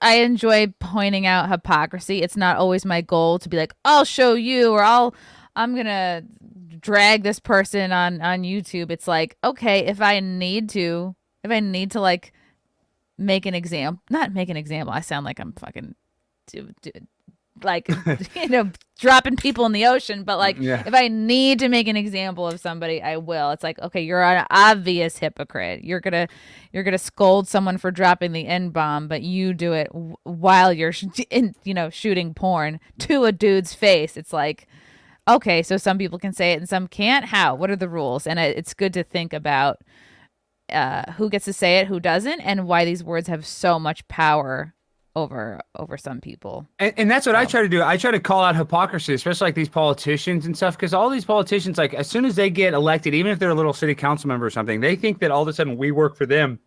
I enjoy pointing out hypocrisy. It's not always my goal to be like, I'll show you, or I'm gonna drag this person on YouTube. It's like, okay, if I need to like make an example, not make an example. I sound like I'm fucking like dropping people in the ocean, but like if I need to make an example of somebody, I will. It's like, okay, you're an obvious hypocrite. You're gonna scold someone for dropping the N-bomb, but you do it while you're shooting porn to a dude's face. It's like, okay, so some people can say it and some can't. How? What are the rules? And it's good to think about who gets to say it, who doesn't, and why these words have so much power over some people. And that's what I try to do. I try to call out hypocrisy, especially like these politicians and stuff, because all these politicians, like as soon as they get elected, even if they're a little city council member or something, they think that all of a sudden we work for them.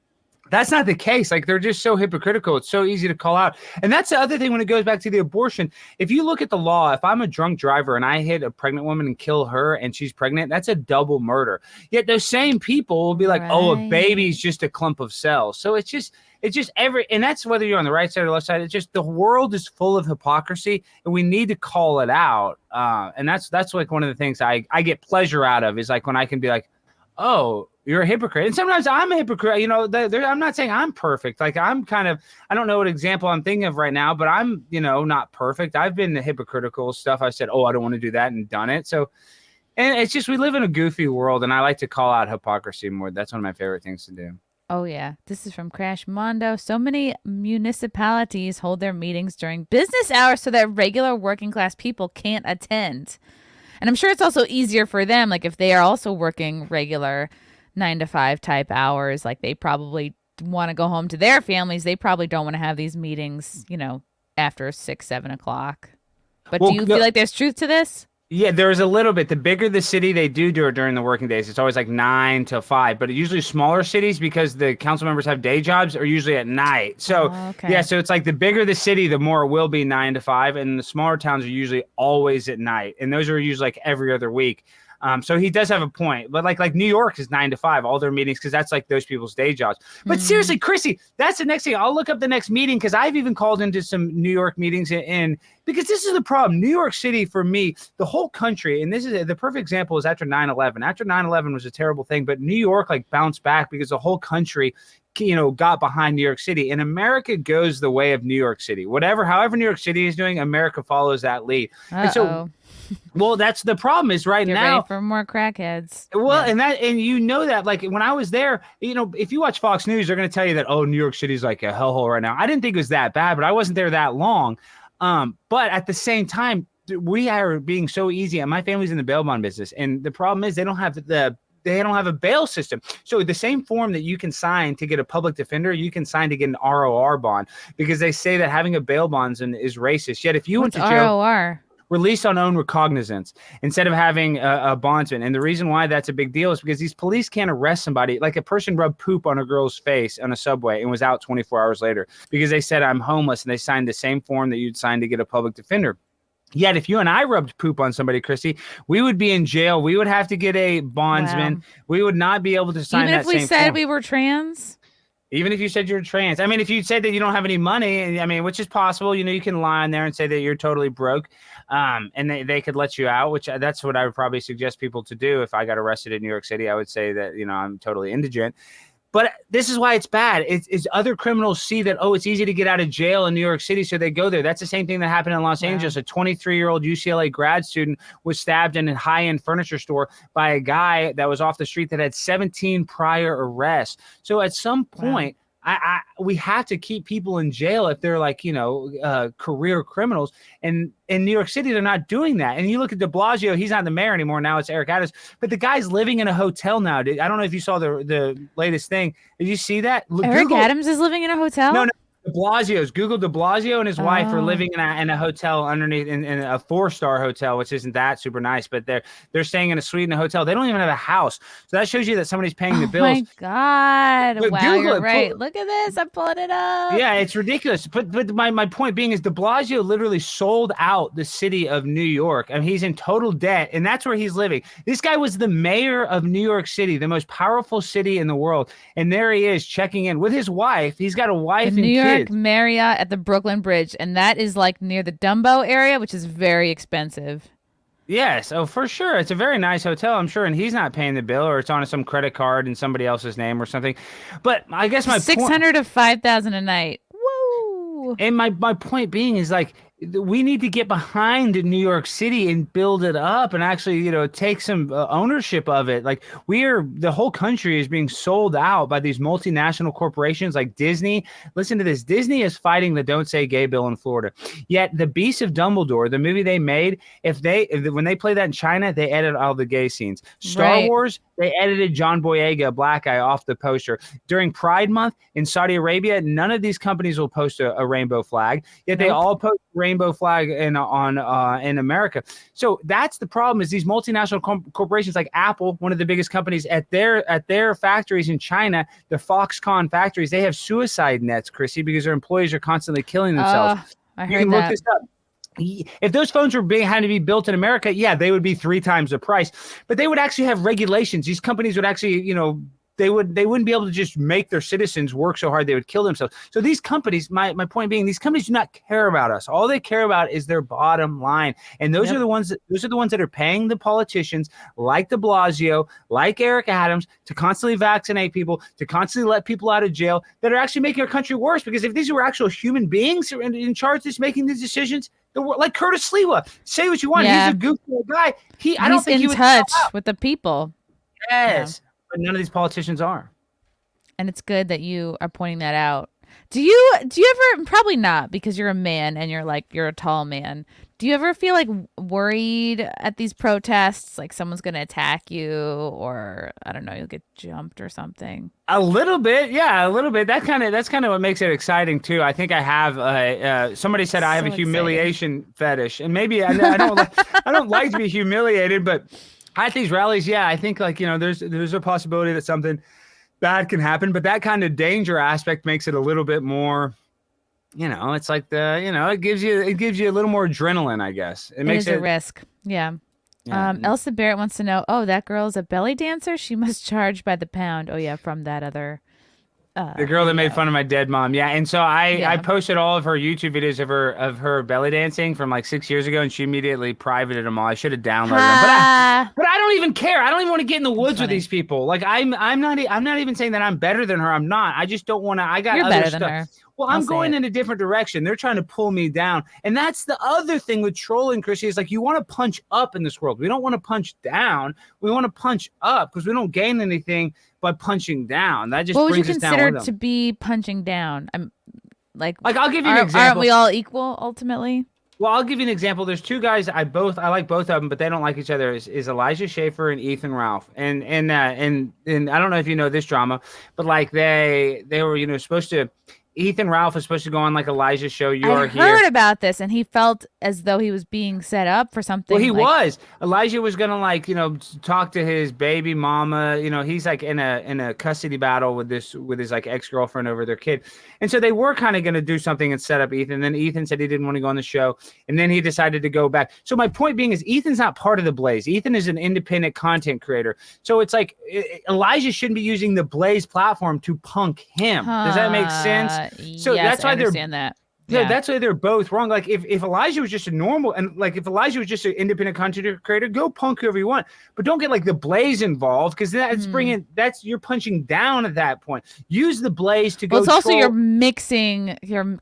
That's not the case. Like, they're just so hypocritical. It's so easy to call out. And that's the other thing when it goes back to the abortion. If you look at the law, if I'm a drunk driver and I hit a pregnant woman and kill her and she's pregnant, that's a double murder. Yet those same people will be like, oh, a baby's just a clump of cells. So it's just and that's whether you're on the right side or the left side. It's just the world is full of hypocrisy, and we need to call it out. And that's like one of the things I get pleasure out of, is like when I can be like, oh, you're a hypocrite. And sometimes I'm a hypocrite. I'm not saying I'm perfect. Like, I don't know what example I'm thinking of right now, but I'm, not perfect. I've been the hypocritical stuff. I said, oh, I don't want to do that, and done it. So, and it's just, we live in a goofy world, and I like to call out hypocrisy more. That's one of my favorite things to do. Oh, yeah. This is from Crash Mondo. So many municipalities hold their meetings during business hours so that regular working class people can't attend. And I'm sure it's also easier for them. Like, if they are also working regular 9-to-5 type hours, like, they probably want to go home to their families. They probably don't want to have these meetings, after 6-7 o'clock. But do you feel like there's truth to this? Yeah, there's a little bit. The bigger the city, they do it during the working days. It's always like 9 to 5. But usually smaller cities, because the council members have day jobs, are usually at night. So so it's like the bigger the city, the more it will be 9 to 5. And the smaller towns are usually always at night. And those are usually like every other week. So he does have a point, but like New York is 9 to 5, all their meetings, because that's like those people's day jobs. But seriously, Chrissy, that's the next thing. I'll look up the next meeting, because I've even called into some New York meetings because this is the problem. New York City, for me, the whole country, and this is the perfect example, is after 9/11. After 9/11 was a terrible thing, but New York like bounced back because the whole country got behind New York City, and America goes the way of New York City. However New York City is doing, America follows that lead. And so, well, that's the problem is right Get now ready for more crackheads. Well, and that like when I was there, if you watch Fox News, they're going to tell you that, oh, New York City's like a hellhole right now. I didn't think it was that bad, but I wasn't there that long. But at the same time, we are being so easy, and my family's in the bail bond business, and the problem is they don't have a bail system. So the same form that you can sign to get a public defender, you can sign to get an ROR bond, because they say that having a bail bond is racist. Yet if you went to jail, ROR? released on own recognizance instead of having a bondsman. And the reason why that's a big deal is because these police can't arrest somebody. Like a person rubbed poop on a girl's face on a subway and was out 24 hours later because they said, I'm homeless, and they signed the same form that you'd sign to get a public defender. Yet if you and I rubbed poop on somebody, Chrissy, we would be in jail. We would have to get a bondsman. Wow. We would not be able to sign that same form. Even if we said we were trans? Even if you said you're trans. I mean, if you said that you don't have any money, I mean, which is possible, you know, you can lie on there and say that you're totally broke, and they could let you out, which that's what I would probably suggest people to do. If I got arrested in New York City, I would say that, you know, I'm totally indigent. But this is why it's bad. It's other criminals see that, oh, it's easy to get out of jail in New York City, so they go there. That's the same thing that happened in Los Angeles. A 23-year-old UCLA grad student was stabbed in a high-end furniture store by a guy that was off the street that had 17 prior arrests. So at some point, we have to keep people in jail if they're like, you know, career criminals. And in New York City, they're not doing that. And you look at de Blasio, he's not the mayor anymore. Now it's Eric Adams. But the guy's living in a hotel now. I don't know if you saw the latest thing. Did you see that? Eric Adams is living in a hotel? No. De Blasio's. Google de Blasio and his wife are living in a hotel underneath in a 4-star hotel, which isn't that super nice, but they're staying in a suite in a hotel. They don't even have a house. So that shows you that somebody's paying the bills. Oh my God. But wow, Google you're it. right. Look at this. I'm pulling it up. Yeah, it's ridiculous. But my point being is de Blasio literally sold out the city of New York. I mean, he's in total debt, and that's where he's living. This guy was the mayor of New York City, the most powerful city in the world. And there he is checking in with his wife. He's got a wife and New York kids. Marriott at the Brooklyn Bridge, and that is like near the Dumbo area, which is very expensive. Yes, oh, for sure. It's a very nice hotel, I'm sure, and he's not paying the bill, or it's on some credit card in somebody else's name or something. But I guess my 600 to 5,000 a night. Woo! And my point being is, like, we need to get behind New York City and build it up and actually, you know, take some ownership of it. Like, the whole country is being sold out by these multinational corporations like Disney. Listen to this. Disney is fighting the Don't Say Gay bill in Florida. Yet the Beast of Dumbledore, the movie they made, when they play that in China, they edit all the gay scenes. Star Wars, they edited John Boyega, a black guy, off the poster. During Pride Month in Saudi Arabia, none of these companies will post a rainbow flag, yet they all post rainbow flag in America. So that's the problem, is these multinational corporations like Apple, one of the biggest companies, at their factories in China, the Foxconn factories, they have suicide nets, Chrissy, because their employees are constantly killing themselves. I heard you can that. look this up. If those phones were had to be built in America, yeah, they would be 3 times the price, but they would actually have regulations. These companies would actually, you know, they wouldn't be able to just make their citizens work so hard they would kill themselves. So these companies, my point being, these companies do not care about us. All they care about is their bottom line. And those are the ones that are paying the politicians like de Blasio, like Eric Adams, to constantly vaccinate people, to constantly let people out of jail, that are actually making our country worse. Because if these were actual human beings in charge of making these decisions, like Curtis Sliwa, say what you want. He's a goofy guy. I don't think he's in touch with the people. Yes. But none of these politicians are. And it's good that you are pointing that out. Do you ever, probably not, because you're a man and you're a tall man. Do you ever feel like worried at these protests, like someone's going to attack you, or I don't know, you'll get jumped or something? A little bit. Yeah, a little bit. That's kind of what makes it exciting too. I think I have somebody said I have a humiliation fetish, and maybe I don't like to be humiliated, but at these rallies, yeah, I think, like, you know, there's a possibility that something bad can happen, but that kind of danger aspect makes it a little bit more, you know, it's like it gives you a little more adrenaline, I guess. It makes it a risk. Yeah. Elsa Barrett wants to know, that girl's a belly dancer? She must charge by the pound. Oh yeah, from that other the girl that made fun of my dead mom. Yeah. And so I posted all of her YouTube videos of her belly dancing from like 6 years ago, and she immediately privated them all. I should have downloaded them. But I don't even care. I don't even want to get in the woods with these people. Like, I'm not even saying that I'm better than her. I'm not. I just don't want to. You're other better stuff. Than her. Well, I'm going in a different direction. They're trying to pull me down. And that's the other thing with trolling, Chrissy, is like, you want to punch up in this world. We don't want to punch down. We want to punch up, because we don't gain anything by punching down. That just brings us down. What would you consider to be punching down? I'm like I'll give you an example. Aren't we all equal ultimately? Well, I'll give you an example. There's 2 guys I like both of them, but they don't like each other. Is Elijah Schaefer and Ethan Ralph, and I don't know if you know this drama, but like they were, you know, supposed to. Ethan Ralph is supposed to go on like Elijah's show. I heard about this, and he felt as though he was being set up for something. Well, he was. Elijah was gonna like, talk to his baby mama. He's like in a custody battle with his like ex-girlfriend over their kid, and so they were kind of gonna do something and set up Ethan. Then Ethan said he didn't want to go on the show, and then he decided to go back. So my point being is, Ethan's not part of the Blaze. Ethan is an independent content creator. So it's like Elijah shouldn't be using the Blaze platform to punk him. Does that make sense? So yes, that's why I understand that. Yeah, that's why they're both wrong. Like if Elijah was just a normal, and like if Elijah was just an independent content creator, go punk whoever you want, but don't get like the Blaze involved, because that's you're punching down at that point. Use the Blaze to go. Well, it's also you're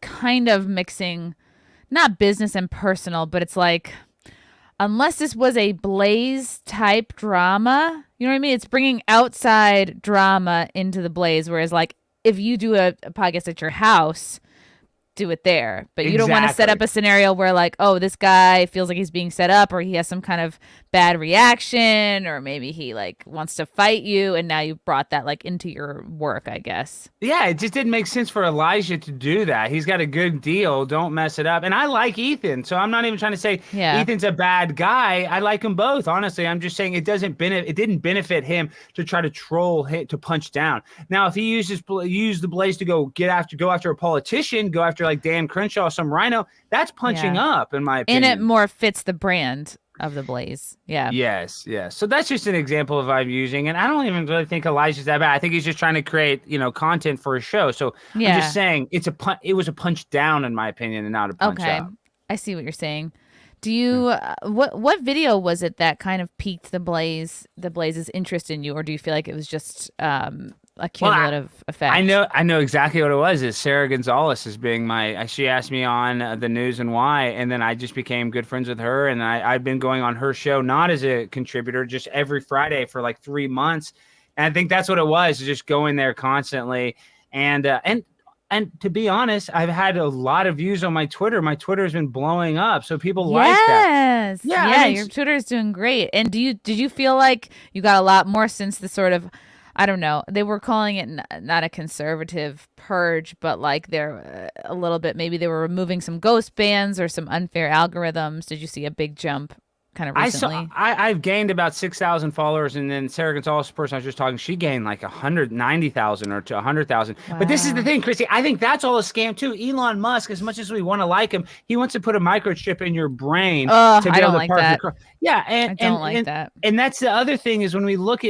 kind of mixing, not business and personal, but it's like, unless this was a Blaze type drama, you know what I mean? It's bringing outside drama into the Blaze, whereas like if you do a podcast at your house, do it there, but you don't want to set up a scenario where like, oh, this guy feels like he's being set up, or he has some kind of bad reaction, or maybe he like wants to fight you, and now you brought that like into your work, I guess. Yeah, it just didn't make sense for Elijah to do that. He's got a good deal. Don't mess it up. And I like Ethan, so I'm not even trying to say Ethan's a bad guy. I like them both, honestly. I'm just saying it didn't benefit him to try to troll, to punch down. Now, if he used the Blaze to go after a politician, go after like Dan Crenshaw, some rhino, that's punching up, in my opinion. And it more fits the brand of the Blaze. Yeah. Yes. So that's just an example of I'm using, and I don't even really think Elijah's that bad. I think he's just trying to create, content for a show. So I'm just saying it was a punch down, in my opinion, and not a punch up. I see what you're saying. Do you what video was it that kind of piqued the Blaze's interest in you, or do you feel like it was just a cumulative effect? I know exactly what it was. Is Sarah Gonzalez is being she asked me on the news and why, and then I just became good friends with her, and I've been going on her show, not as a contributor, just every Friday for like 3 months, and I think that's what it was, just going there constantly, and to be honest, I've had a lot of views on my Twitter. My Twitter's been blowing up, so people like that. Yeah, your Twitter is doing great. And did you feel like you got a lot more since the sort of, I don't know, they were calling it not a conservative purge, but like they're a little bit, maybe they were removing some ghost bans or some unfair algorithms. Did you see a big jump kind of recently? I've gained about 6,000 followers, and then Sarah Gonzalez, the person I was just talking, she gained like 190,000 or to 100,000. Wow. But this is the thing, Chrissy, I think that's all a scam too. Elon Musk, as much as we want to like him, he wants to put a microchip in your brain to be able to park your car. Yeah, and I don't like that. And that's the other thing, is when we look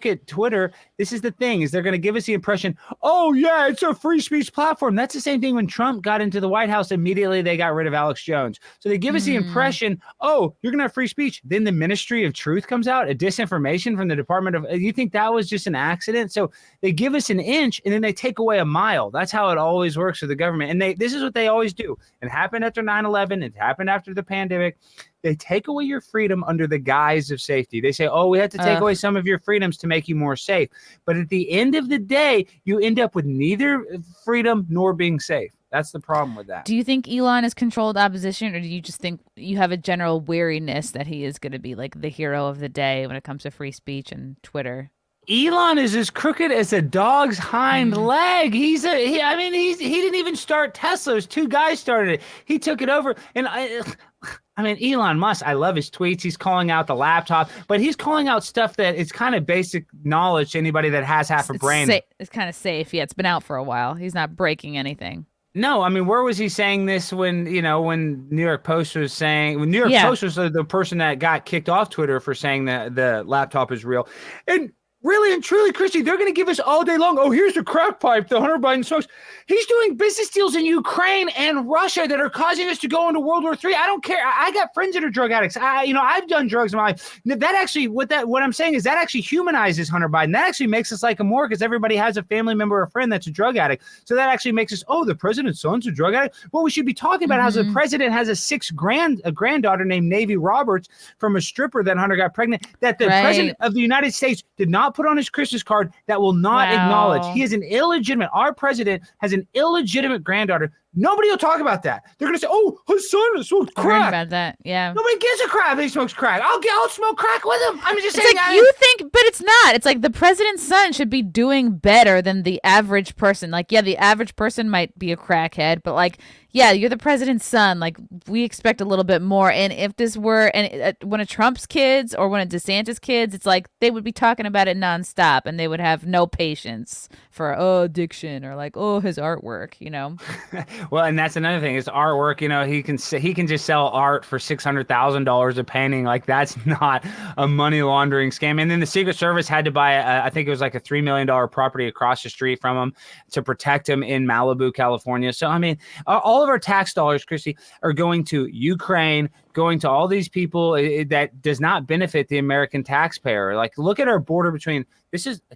at Twitter, this is the thing, is they're going to give us the impression, oh yeah, it's a free speech platform. That's the same thing when Trump got into the White House, immediately they got rid of Alex Jones. So they give us the impression, oh, you're going to have free speech. Then the Ministry of Truth comes out, a disinformation from the Department of, you think that was just an accident? So they give us an inch and then they take away a mile. That's how it always works with the government. And this is what they always do. It happened after 9/11. It happened after the pandemic. They take away your freedom under the guise of safety. They say, oh, we have to take away some of your freedoms to make you more safe. But at the end of the day, you end up with neither freedom nor being safe. That's the problem with that. Do you think Elon is controlled opposition, or do you just think you have a general wariness that he is going to be like the hero of the day when it comes to free speech and Twitter? Elon is as crooked as a dog's hind leg. He didn't even start Tesla. It was two guys started it. He took it over. And Elon Musk, I love his tweets. He's calling out the laptop, but he's calling out stuff that is kind of basic knowledge to anybody that has half a brain. It's kind of safe. Yeah, it's been out for a while. He's not breaking anything. No, where was he saying this when New York Post was saying, when New York Post was the person that got kicked off Twitter for saying that the laptop is real. And really and truly, Chrissy, they're going to give us all day long, oh, here's the crack pipe the Hunter Biden smokes. He's doing business deals in Ukraine and Russia that are causing us to go into World War III. I don't care. I got friends that are drug addicts. I've done drugs in my life. That actually, what I'm saying is that actually humanizes Hunter Biden. That actually makes us like him more, because everybody has a family member or friend that's a drug addict. So that actually makes us, oh, the president's son's a drug addict. Well, we should be talking about how the president has a granddaughter named Navy Roberts from a stripper that Hunter got pregnant, that the president of the United States did not put on his Christmas card, that will not acknowledge. He is our president has an illegitimate granddaughter. Nobody will talk about that. They're gonna say, "Oh, his son smoked I heard crack." about that. Yeah. Nobody gives a crap if he smokes crack. I'll smoke crack with him. I'm just It's saying. like you think, but it's not. It's like the president's son should be doing better than the average person. Like, yeah, the average person might be a crackhead, but like, yeah, you're the president's son. Like, we expect a little bit more. And if this were one of Trump's kids or one of DeSantis' kids, it's like they would be talking about it nonstop, and they would have no patience for addiction or like his artwork. Well, and that's another thing. His artwork. He can just sell art for $600,000 a painting. Like, that's not a money laundering scam. And then the Secret Service had to buy, I think it was like a $3 million property across the street from him to protect him in Malibu, California. So, I mean, all of our tax dollars, Chrissy, are going to Ukraine, going to all these people that does not benefit the American taxpayer. Like, look at our border between,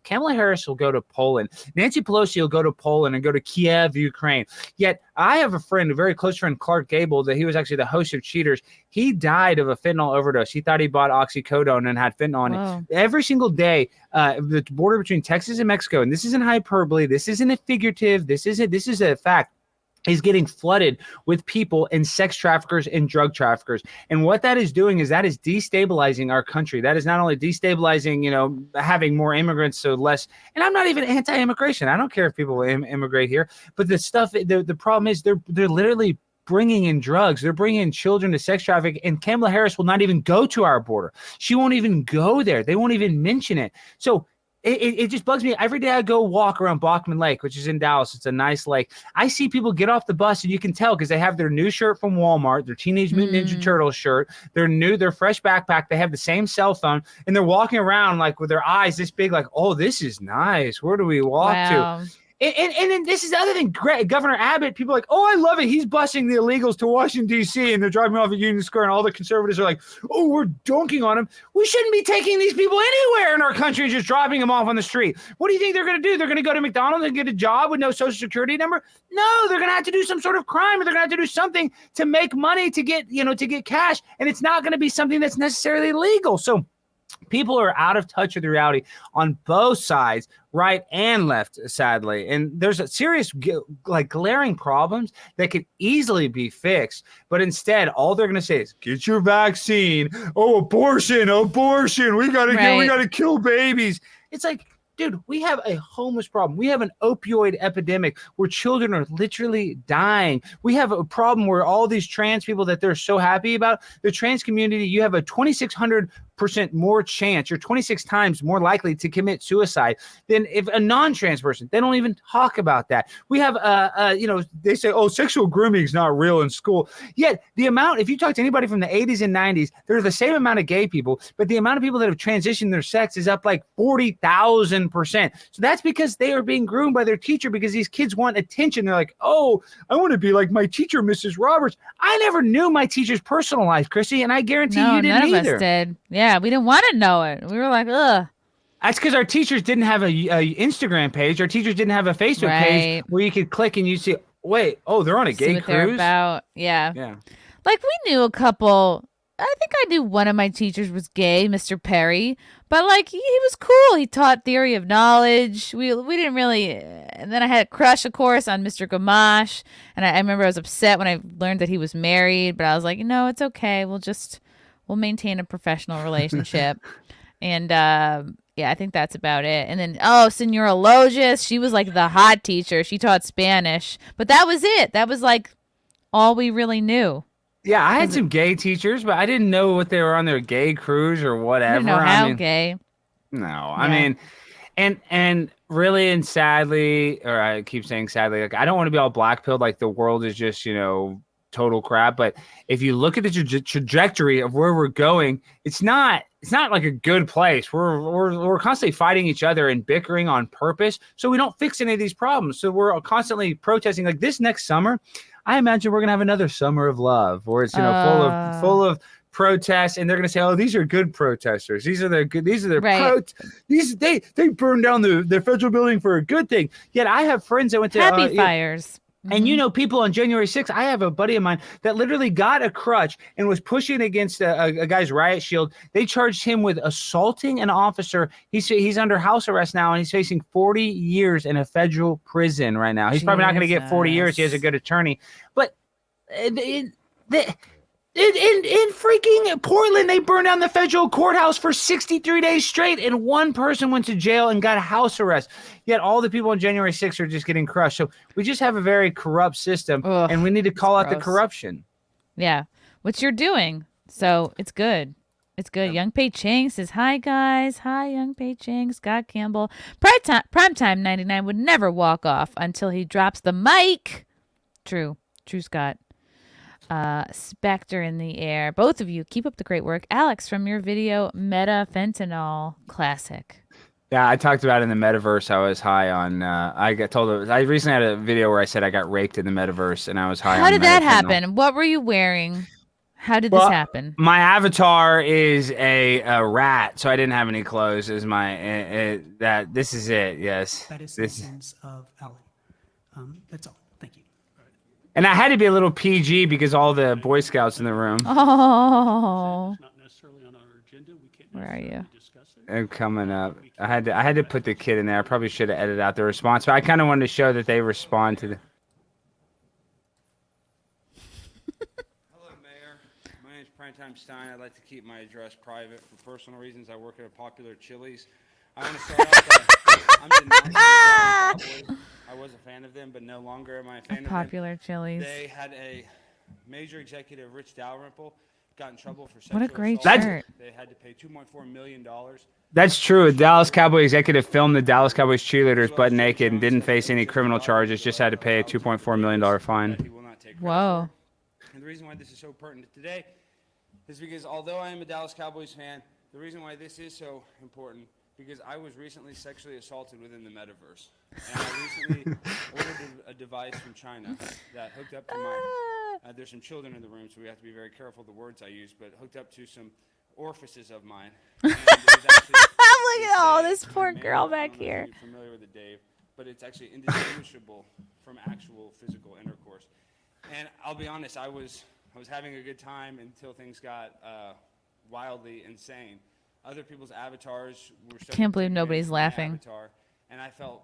Kamala Harris will go to Poland. Nancy Pelosi will go to Poland and go to Kiev, Ukraine. Yet I have a friend, a very close friend, Clark Gable, that he was actually the host of Cheaters. He died of a fentanyl overdose. He thought he bought oxycodone and had fentanyl in it. Every single day, the border between Texas and Mexico, and this isn't hyperbole, this isn't a figurative, this is a fact, is getting flooded with people and sex traffickers and drug traffickers. And what that is doing is that is destabilizing our country. That is not only destabilizing, having more immigrants, so less. And I'm not even anti-immigration. I don't care if people immigrate here. But the problem is they're literally bringing in drugs. They're bringing in children to sex traffic. And Kamala Harris will not even go to our border. She won't even go there. They won't even mention it. So it just bugs me. Every day I go walk around Bachman Lake, which is in Dallas. It's a nice lake. I see people get off the bus, and you can tell because they have their new shirt from Walmart, their Teenage Mutant Ninja Turtles shirt, their fresh backpack. They have the same cell phone, and they're walking around like with their eyes this big, like, oh, this is nice. Where do we walk to? And then this is the other thing. Governor Abbott, people are like, oh, I love it. He's busing the illegals to Washington, D.C., and they're driving off at Union Square, and all the conservatives are like, oh, we're dunking on him. We shouldn't be taking these people anywhere in our country and just dropping them off on the street. What do you think they're going to do? They're going to go to McDonald's and get a job with no social security number? No, they're going to have to do some sort of crime, or they're going to have to do something to make money to get cash, and it's not going to be something that's necessarily legal. So people are out of touch with the reality on both sides, right and left, sadly. And there's a serious, glaring problems that could easily be fixed. But instead, all they're going to say is, get your vaccine. Oh, abortion. We got to kill babies. It's like, dude, we have a homeless problem. We have an opioid epidemic where children are literally dying. We have a problem where all these trans people that they're so happy about, the trans community, you have a 2,600% more chance, you're 26 times more likely to commit suicide than if a non-trans person. They don't even talk about that. We have, they say, oh, sexual grooming is not real in school. Yet the amount, if you talk to anybody from the 80s and 90s, there's the same amount of gay people, but the amount of people that have transitioned their sex is up like 40,000%. So that's because they are being groomed by their teacher, because these kids want attention. They're like, oh, I want to be like my teacher, Mrs. Roberts. I never knew my teacher's personal life, Chrissy, and I guarantee you didn't either. None of us did. Yeah, we didn't want to know it. We were like, ugh. That's because our teachers didn't have a Instagram page. Our teachers didn't have a Facebook page where you could click and you see, wait, oh, they're on a gay cruise? They're about. Yeah. Like, we knew a couple. I think I knew one of my teachers was gay, Mr. Perry, but like he was cool. He taught theory of knowledge. We didn't really. And then I had a crush, of course, on Mr. Gamache. And I remember I was upset when I learned that he was married, but I was like, no, it's okay. We'll maintain a professional relationship. And I think that's about it. And then, Senora Loges, she was like the hot teacher. She taught Spanish, but that was it. That was like all we really knew. Yeah, I had some gay teachers, but I didn't know what they were on their gay cruise or whatever. I didn't know how gay. No, yeah. I mean, and really and sadly, or I keep saying sadly, like I don't want to be all black-pilled, like the world is just, total crap. But if you look at the trajectory of where we're going, it's not like a good place. We're constantly fighting each other and bickering on purpose, so we don't fix any of these problems. So we're constantly protesting. Like this next summer, I imagine we're gonna have another summer of love, where it's full of protests, and they're gonna say, "Oh, these are good protesters. These are the good. These are the right. They burned down the federal building for a good thing." Yet I have friends that went to happy fires. And people on January 6th, I have a buddy of mine that literally got a crutch and was pushing against a guy's riot shield. They charged him with assaulting an officer. He's under house arrest now, and he's facing 40 years in a federal prison right now. He's probably not going to get 40 years. He has a good attorney. But in freaking Portland, they burned down the federal courthouse for 63 days straight, and one person went to jail and got a house arrest. Yet all the people on January 6th are just getting crushed. So we just have a very corrupt system, and we need to call out the corruption. Yeah, which you're doing. So it's good. It's good. Young Pei Ching says, hi, guys. Hi, Young Pei Ching. Scott Campbell. Primetime 99 would never walk off until he drops the mic. True, Scott. Spectre in the air. Both of you, keep up the great work. Alex, from your video, Meta Fentanyl Classic. Yeah, I talked about it in the metaverse. I was high on. I recently had a video where I said I got raped in the metaverse, and I was high on. How did that happen? What were you wearing? How did this happen? My avatar is a rat, so I didn't have any clothes. Is my this is it? Yes. That is the sense of Alan. That's all. Thank you. And I had to be a little PG because all the Boy Scouts in the room. Oh. Not necessarily on our agenda. We can't. Where are you? They're coming up. I had to put the kid in there. I probably should have edited out the response, but I kind of wanted to show that they respond to the. Hello, Mayor. My name is Primetime Stein. I'd like to keep my address private for personal reasons. I work at a popular Chili's. I want to start off. I'm denouncing the Dallas Cowboys. I was a fan of them, but no longer am I a fan of them. Popular Chili's. They had a major executive, Rich Dalrymple, got in trouble for sexual What a great assault. shirt. They had to pay $2.4 million. That's true. A Dallas Cowboy executive filmed the Dallas Cowboys cheerleaders butt naked and didn't face any criminal charges. Just had to pay a $2.4 million fine. He will not take credit Whoa. for. And the reason why this is so pertinent today is because although I am a Dallas Cowboys fan, the reason why this is so important because I was recently sexually assaulted within the metaverse. And I recently ordered a device from China that hooked up to mine. There's some children in the room, so we have to be very careful of the words I use, but hooked up to some orifices of mine. And it was actually Look at all this poor girl back here. You're familiar with it, Dave, but it's actually indistinguishable from actual physical intercourse. And I'll be honest, I was having a good time until things got wildly insane. Other people's avatars were. Can't believe nobody's laughing. Avatar, and I felt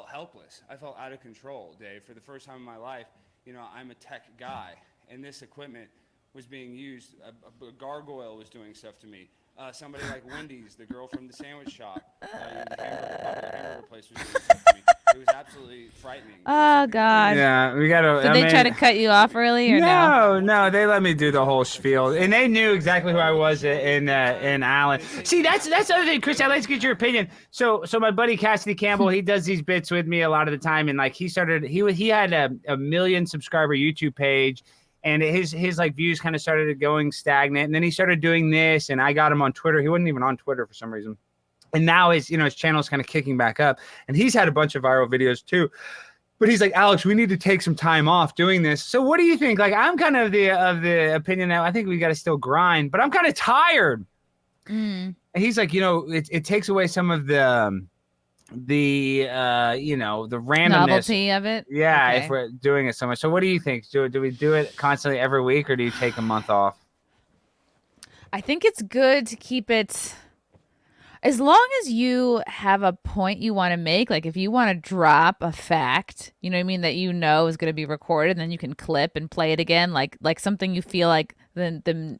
helpless. I felt out of control, Dave. For the first time in my life, I'm a tech guy, and this equipment was being used. A gargoyle was doing stuff to me. Somebody like Wendy's, the girl from the sandwich shop, the hamburger place, was doing stuff to me. It was absolutely frightening. Oh, God. Yeah, we gotta. Did they try to cut you off early or no? No, they let me do the whole spiel, and they knew exactly who I was in Allen. See, that's the other thing, Chris. I'd like to get your opinion. So my buddy Cassidy Campbell, he does these bits with me a lot of the time, and like he had a 1 million subscriber YouTube page. And his like views kind of started going stagnant, and then he started doing this, and I got him on Twitter. He wasn't even on Twitter for some reason, and now his channel is kind of kicking back up, and he's had a bunch of viral videos too. But he's like, Alex, we need to take some time off doing this. So what do you think? Like, I'm kind of the opinion that I think we got to still grind, but I'm kind of tired. And he's like, it takes away some of the randomness, novelty of it. Yeah, Okay. if we're doing it so much. So what do you think? Do we do it constantly every week, or do you take a month off? I think it's good to keep it as long as you have a point you want to make. Like if you want to drop a fact, you know what I mean, that is going to be recorded, and then you can clip and play it again, like something you feel like the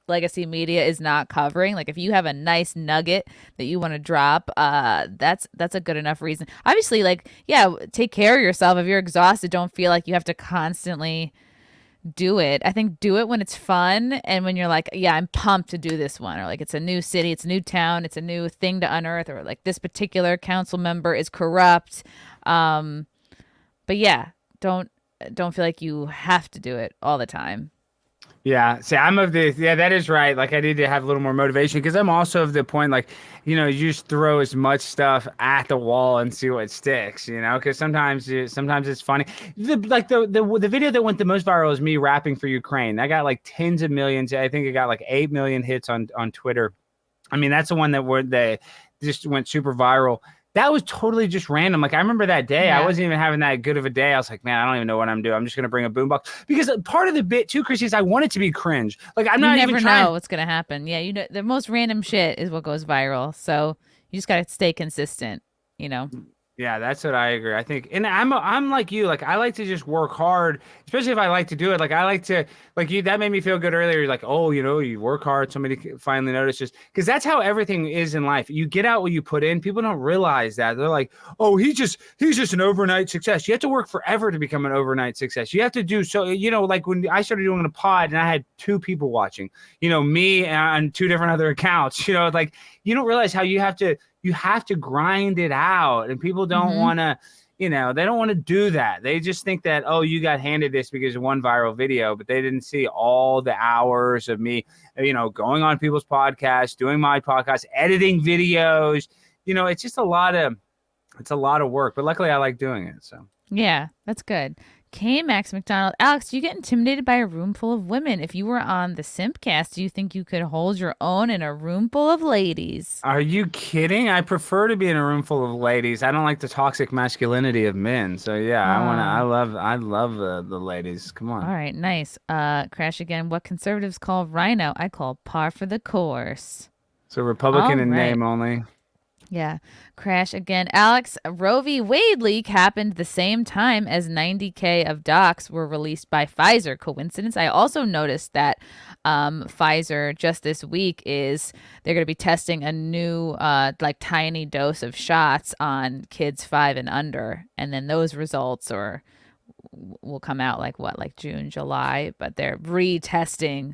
legacy media is not covering. Like if you have a nice nugget that you want to drop, that's a good enough reason. Obviously, like, yeah, take care of yourself. If you're exhausted, don't feel like you have to constantly do it. I think do it when it's fun and when you're like, yeah, I'm pumped to do this one, or like it's a new city, it's a new town, it's a new thing to unearth, or like this particular council member is corrupt. But yeah, don't feel like you have to do it all the time. Yeah, see, I'm of the, that is right. Like, I need to have a little more motivation because I'm also of the point, like, you just throw as much stuff at the wall and see what sticks, because sometimes it's funny. The video that went the most viral is me rapping for Ukraine. I got like tens of millions. I think it got like 8 million hits on Twitter. I mean, that's the one that just went super viral. that was totally just random. Like I remember that day, I Yeah. wasn't even having that good of a day. I was like, man, I don't even know what I'm doing. I'm just gonna bring a boombox because part of the bit too, Chrissy, is I want it to be cringe. Like I'm You not never even trying. know what's gonna happen. Yeah, you know the most random shit is what goes viral. So you just gotta stay consistent. You know. Yeah, that's what I agree. I think, and I'm like you. Like I like to just work hard, especially if I like to do it. Like I like to, like you. That made me feel good earlier. You're like, oh, you know, you work hard. Somebody finally notices, because that's how everything is in life. You get out what you put in. People don't realize that. They're like, oh, he's just an overnight success. You have to work forever to become an overnight success. You have to do so. You know, like when I started doing a pod and I had 2 people watching. You know, me and 2 different other accounts. You know, like you don't realize how you have to grind it out, and people don't want to, you know, they don't want to do that. They just think that, oh, you got handed this because of one viral video, but they didn't see all the hours of me, you know, going on people's podcasts, doing my podcast, editing videos. You know, it's just a lot of work, but luckily I like doing it. So Yeah, that's good. K Max McDonald, Alex, do you get intimidated by a room full of women? If you were on the SimpCast, do you think you could hold your own in a room full of ladies? are you kidding? I prefer to be in a room full of ladies. I don't like the toxic masculinity of men. So yeah, I love the ladies. Come on. All right, nice. Crash again. What conservatives call rhino, I call par for the course. So Republican All in right. name only. Yeah. Crash again. Alex, Roe v. Wade leak happened the same time as 90K of docs were released by Pfizer. Coincidence? I also noticed that Pfizer just this week they're going to be testing a new like tiny dose of shots on kids 5 and under. And then those results will come out like June, July. But they're retesting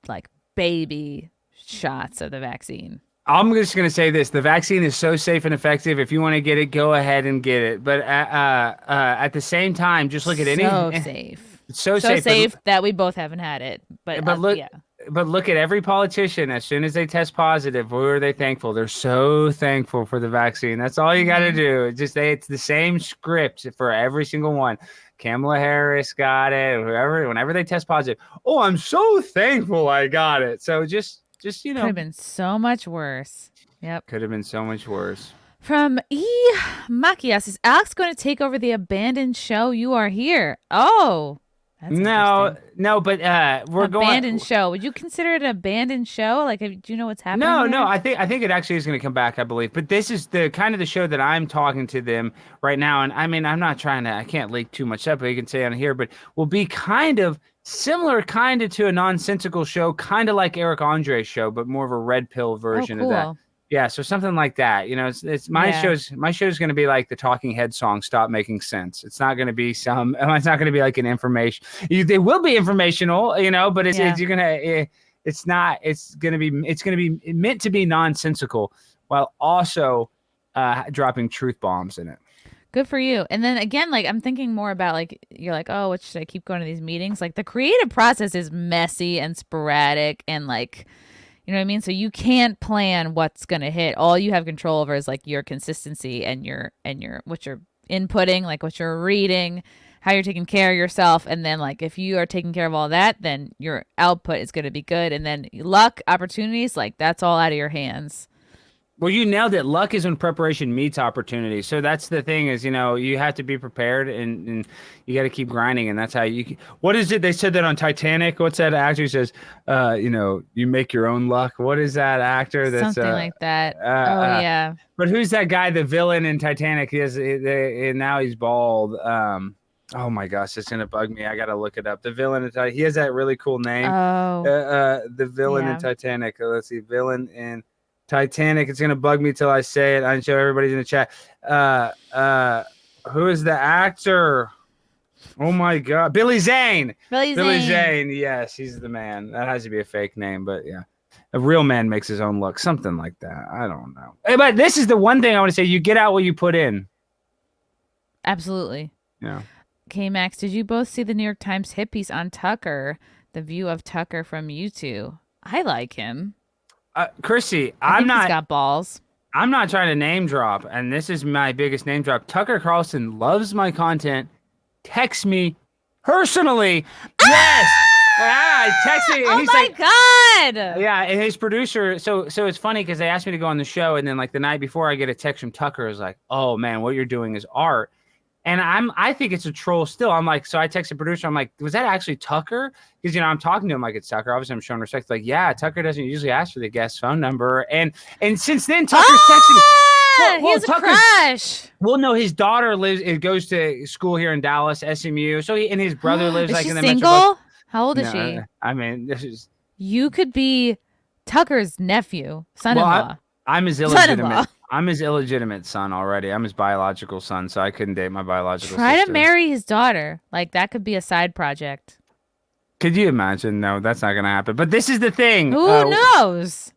like baby shots of the vaccine. I'm just going to say this. The vaccine is so safe and effective. If you want to get it, go ahead and get it. But at the same time, just look at any. So safe. It's so safe that we both haven't had it. But look, yeah. But look at every politician. As soon as they test positive, who are they thankful? They're so thankful for the vaccine. That's all you got to do. It's the same script for every single one. Kamala Harris got it. Whenever they test positive, oh, I'm so thankful I got it. So just you know, could have been so much worse. Yep. Could have been so much worse. From E. Macias, is Alex going to take over the abandoned show? You are here. Oh, that's no, but we're abandoned show. Would you consider it an abandoned show? Like, do you know what's happening? No. I think it actually is going to come back. I believe, but this is the kind of the show that I'm talking to them right now. And I mean, I can't leak too much up, but you can say on here, but will be kind of similar, kind of to a nonsensical show, kind of like Eric Andre's show, but more of a red pill version of that. Yeah, so something like that. You know, it's my show's going to be like the Talking Head song, "Stop Making Sense." It's not going to be it's not going to be like an information. They will be informational, you know, but it's going to be meant to be nonsensical while also dropping truth bombs in it. Good for you. And then again, like I'm thinking more about like you're like, oh, what should I keep going to these meetings? Like the creative process is messy and sporadic and like, you know what I mean? So you can't plan what's gonna hit. All you have control over is like your consistency and your what you're inputting, like what you're reading, how you're taking care of yourself. And then like if you are taking care of all that, then your output is gonna be good. And then luck, opportunities, like that's all out of your hands. Well, you nailed it. Luck is when preparation meets opportunity. So that's the thing is, you know, you have to be prepared and you got to keep grinding. And that's how what is it? They said that on Titanic. What's that actor who says, you know, you make your own luck. What is that actor? That's something like that. Yeah. But who's that guy, the villain in Titanic? And now he's bald. Oh my gosh, it's going to bug me. I got to look it up. The villain in Titanic. He has that really cool name. Oh, the villain in Titanic. Let's see. Villain in Titanic. It's gonna bug me till I say it. I'm sure everybody's in the chat. Who is the actor? Oh my God, Billy Zane. Billy Zane. Yes, he's the man. That has to be a fake name, but yeah, a real man makes his own luck. Something like that. I don't know. Hey, but this is the one thing I want to say: you get out what you put in. Absolutely. Yeah. Okay, Max, did you both see the New York Times hit piece on Tucker? The view of Tucker from YouTube. I like him. Chrissy, He's got balls. I'm not trying to name drop, and this is my biggest name drop. Tucker Carlson loves my content. Text me personally. Yes, Text me. Oh He's my God. yeah, and his producer. So it's funny because they asked me to go on the show, and then like the night before, I get a text from Tucker. Is like, "Oh man, what you're doing is art," and I think it's a troll still. I'm like, so I texted the producer. I'm like, was that actually Tucker? Because I'm talking to him like it's Tucker. Obviously, I'm showing respect. Like, yeah, Tucker doesn't usually ask for the guest phone number, and since then Tucker's texting me. He has a crush. Well, no, his daughter goes to school here in Dallas, SMU. So and his brother lives Is like she in the single? How old is she? I mean, this is. You could be Tucker's nephew, son-in-law. I'm his illegitimate. I'm his illegitimate son already. I'm his biological son, so I couldn't date my biological Try sister. to marry his daughter. Like that could be a side project. Could you imagine? No, that's not gonna happen. But this is the thing. Who knows?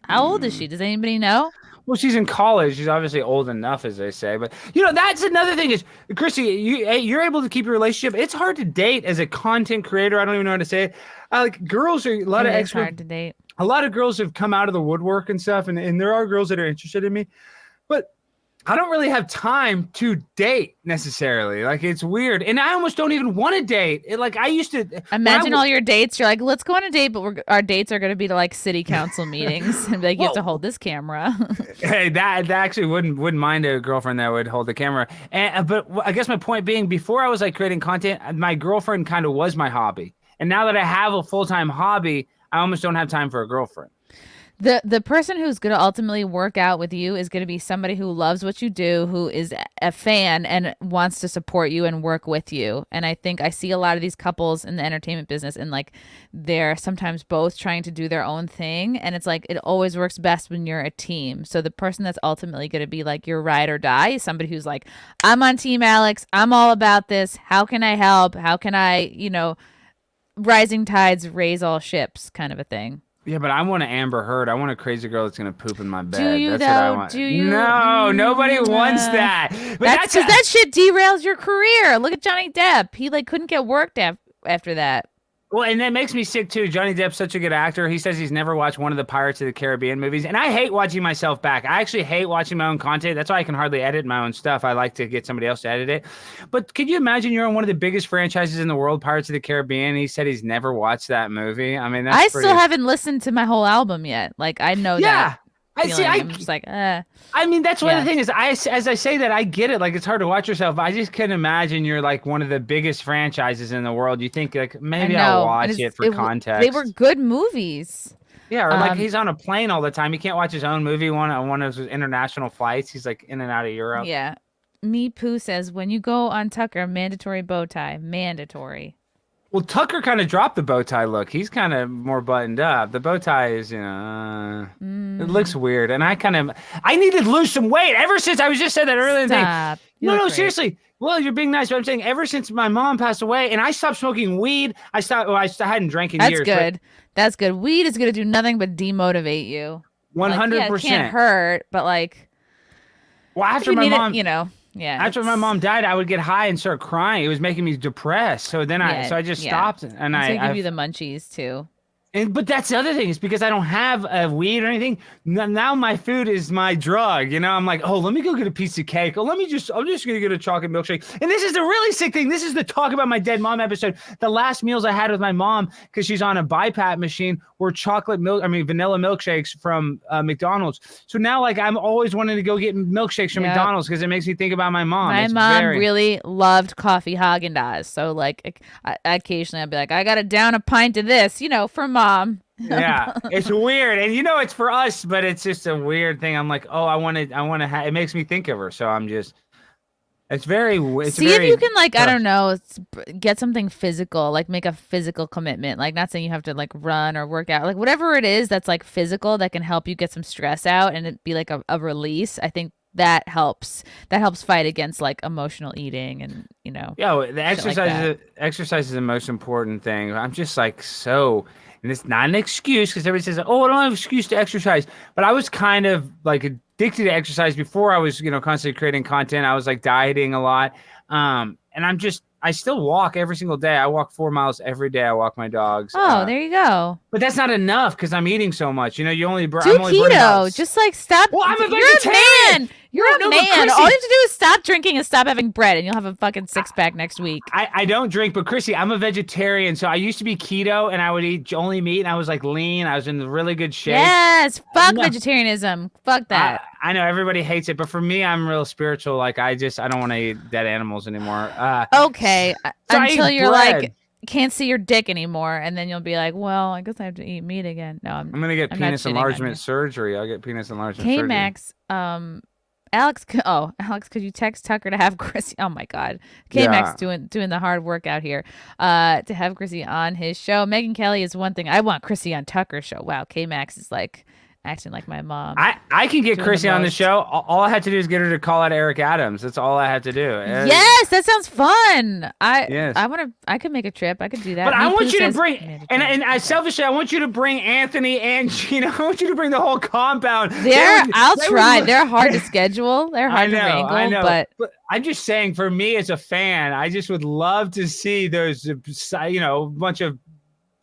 How old is she? Does anybody know? Well, she's in college. She's obviously old enough, as they say. But that's another thing is, Chrissy, you're able to keep your relationship. It's hard to date as a content creator. I don't even know how to say it. Like girls are a lot of extra. Hard to date. A lot of girls have come out of the woodwork and stuff, and there are girls that are interested in me, but I don't really have time to date necessarily. Like it's weird, and I almost don't even want to date. Like I used to imagine all your dates. You're like, let's go on a date, but our dates are going to be to like city council meetings, and like you have to hold this camera. Hey, that actually wouldn't mind a girlfriend that would hold the camera. But I guess my point being, before I was like creating content, my girlfriend kind of was my hobby, and now that I have a full-time hobby, I almost don't have time for a girlfriend. The person who's going to ultimately work out with you is going to be somebody who loves what you do, who is a fan and wants to support you and work with you. And I think I see a lot of these couples in the entertainment business, and like they're sometimes both trying to do their own thing. And it's like it always works best when you're a team. So the person that's ultimately going to be like your ride or die is somebody who's like, I'm on Team Alex. I'm all about this. How can I help? How can I, rising tides raise all ships kind of a thing. Yeah, but I want an Amber Heard. I want a crazy girl that's gonna poop in my bed. Do you that's what I though? want. Do you? No, nobody wants that. But that's because that shit derails your career. Look at Johnny Depp. He like couldn't get worked after that. Well, and that makes me sick too. Johnny Depp's such a good actor. He says he's never watched one of the Pirates of the Caribbean movies, and I hate watching myself back. I actually hate watching my own content. That's why I can hardly edit my own stuff. I like to get somebody else to edit it. But could you imagine you're on one of the biggest franchises in the world, Pirates of the Caribbean? And he said he's never watched that movie. I mean, I still haven't listened to my whole album yet. Like I know that. I'm just like, I mean, that's one of the things is as I say that, I get it. Like, it's hard to watch yourself. But I just couldn't imagine you're like one of the biggest franchises in the world. You think like maybe I'll watch it for context. They were good movies. Yeah, or like he's on a plane all the time. He can't watch his own movie on one of his international flights. He's like in and out of Europe. Yeah. Me Pooh says when you go on Tucker, mandatory bow tie, mandatory. Well, Tucker kind of dropped the bow tie look. He's kind of more buttoned up. The bow tie is, it looks weird. And I needed to lose some weight ever since I was just said that earlier. Stop. No, seriously. Well, you're being nice, but I'm saying ever since my mom passed away and I stopped smoking weed, I hadn't drank in years. That's good. That's good. Weed is going to do nothing but demotivate you. 100%. It can't hurt, but like. Well, after my mom, yeah. After my mom died, I would get high and start crying. It was making me depressed. So then I just stopped, and I give you the munchies too. But that's the other thing is because I don't have a weed or anything. Now my food is my drug. I'm like, oh, let me go get a piece of cake. Oh, I'm just gonna get a chocolate milkshake. And this is the really sick thing. This is the talk about my dead mom episode. The last meals I had with my mom, because she's on a BiPAP machine, were vanilla milkshakes from McDonald's. So now like I'm always wanting to go get milkshakes from McDonald's because it makes me think about my mom. My mom really loved coffee Haagen-Dazs. So like occasionally I'd be like, I gotta down a pint of this, for mom. Yeah, it's weird, and it's for us, but it's just a weird thing. I'm like, oh, I want to. It makes me think of her, so I'm just. It's very. See if you can I don't know, get something physical, like make a physical commitment. Like not saying you have to like run or work out, like whatever it is that's like physical that can help you get some stress out and it be like a release. I think that helps. That helps fight against like emotional eating and Yeah, the exercise is the most important thing. I'm just like so. And it's not an excuse because everybody says, oh, I don't have an excuse to exercise. But I was kind of like addicted to exercise before I was, constantly creating content. I was like dieting a lot. And I still walk every single day. I walk 4 miles every day. I walk my dogs. Oh, there you go. But that's not enough because I'm eating so much. You know, you only Do I'm only burning keto. about- Just like stop. Well, I'm a You're a vegetarian. man. You're a No, but man. Chrissy- All you have to do is stop drinking and stop having bread, and you'll have a fucking six-pack next week. I don't drink, but Chrissy, I'm a vegetarian. So I used to be keto and I would eat only meat and I was like lean. I was in really good shape. Yes. Fuck No. vegetarianism. Fuck that. I know everybody hates it, but for me, I'm real spiritual. Like I don't want to eat dead animals anymore. Okay. So I Until eat you're bread. like can't see your dick anymore, and then you'll be like, well, I guess I have to eat meat again. No, I'm gonna get I'm not penis shitting on enlargement you. surgery. I'll get penis enlargement surgery. K-Max, Alex, could you text Tucker to have Chrissy? Oh my God, K-Max doing the hard work out here. To have Chrissy on his show. Megyn Kelly is one thing. I want Chrissy on Tucker's show. Wow, K-Max is like acting like my mom. I can get Doing Chrissy the on the most. show. All I had to do is get her to call out Eric Adams. That's all I had to do. Yes, that sounds fun. Yes. I could make a trip. I could do that. But I Me want Pooh you to says bring, mandatory. and I selfishly, I want you to bring Anthony and Gina. I want you to bring the whole compound. I'll They try. would- They're hard to schedule. They're hard to wrangle. I know. But I'm just saying, for me as a fan, I just would love to see those, bunch of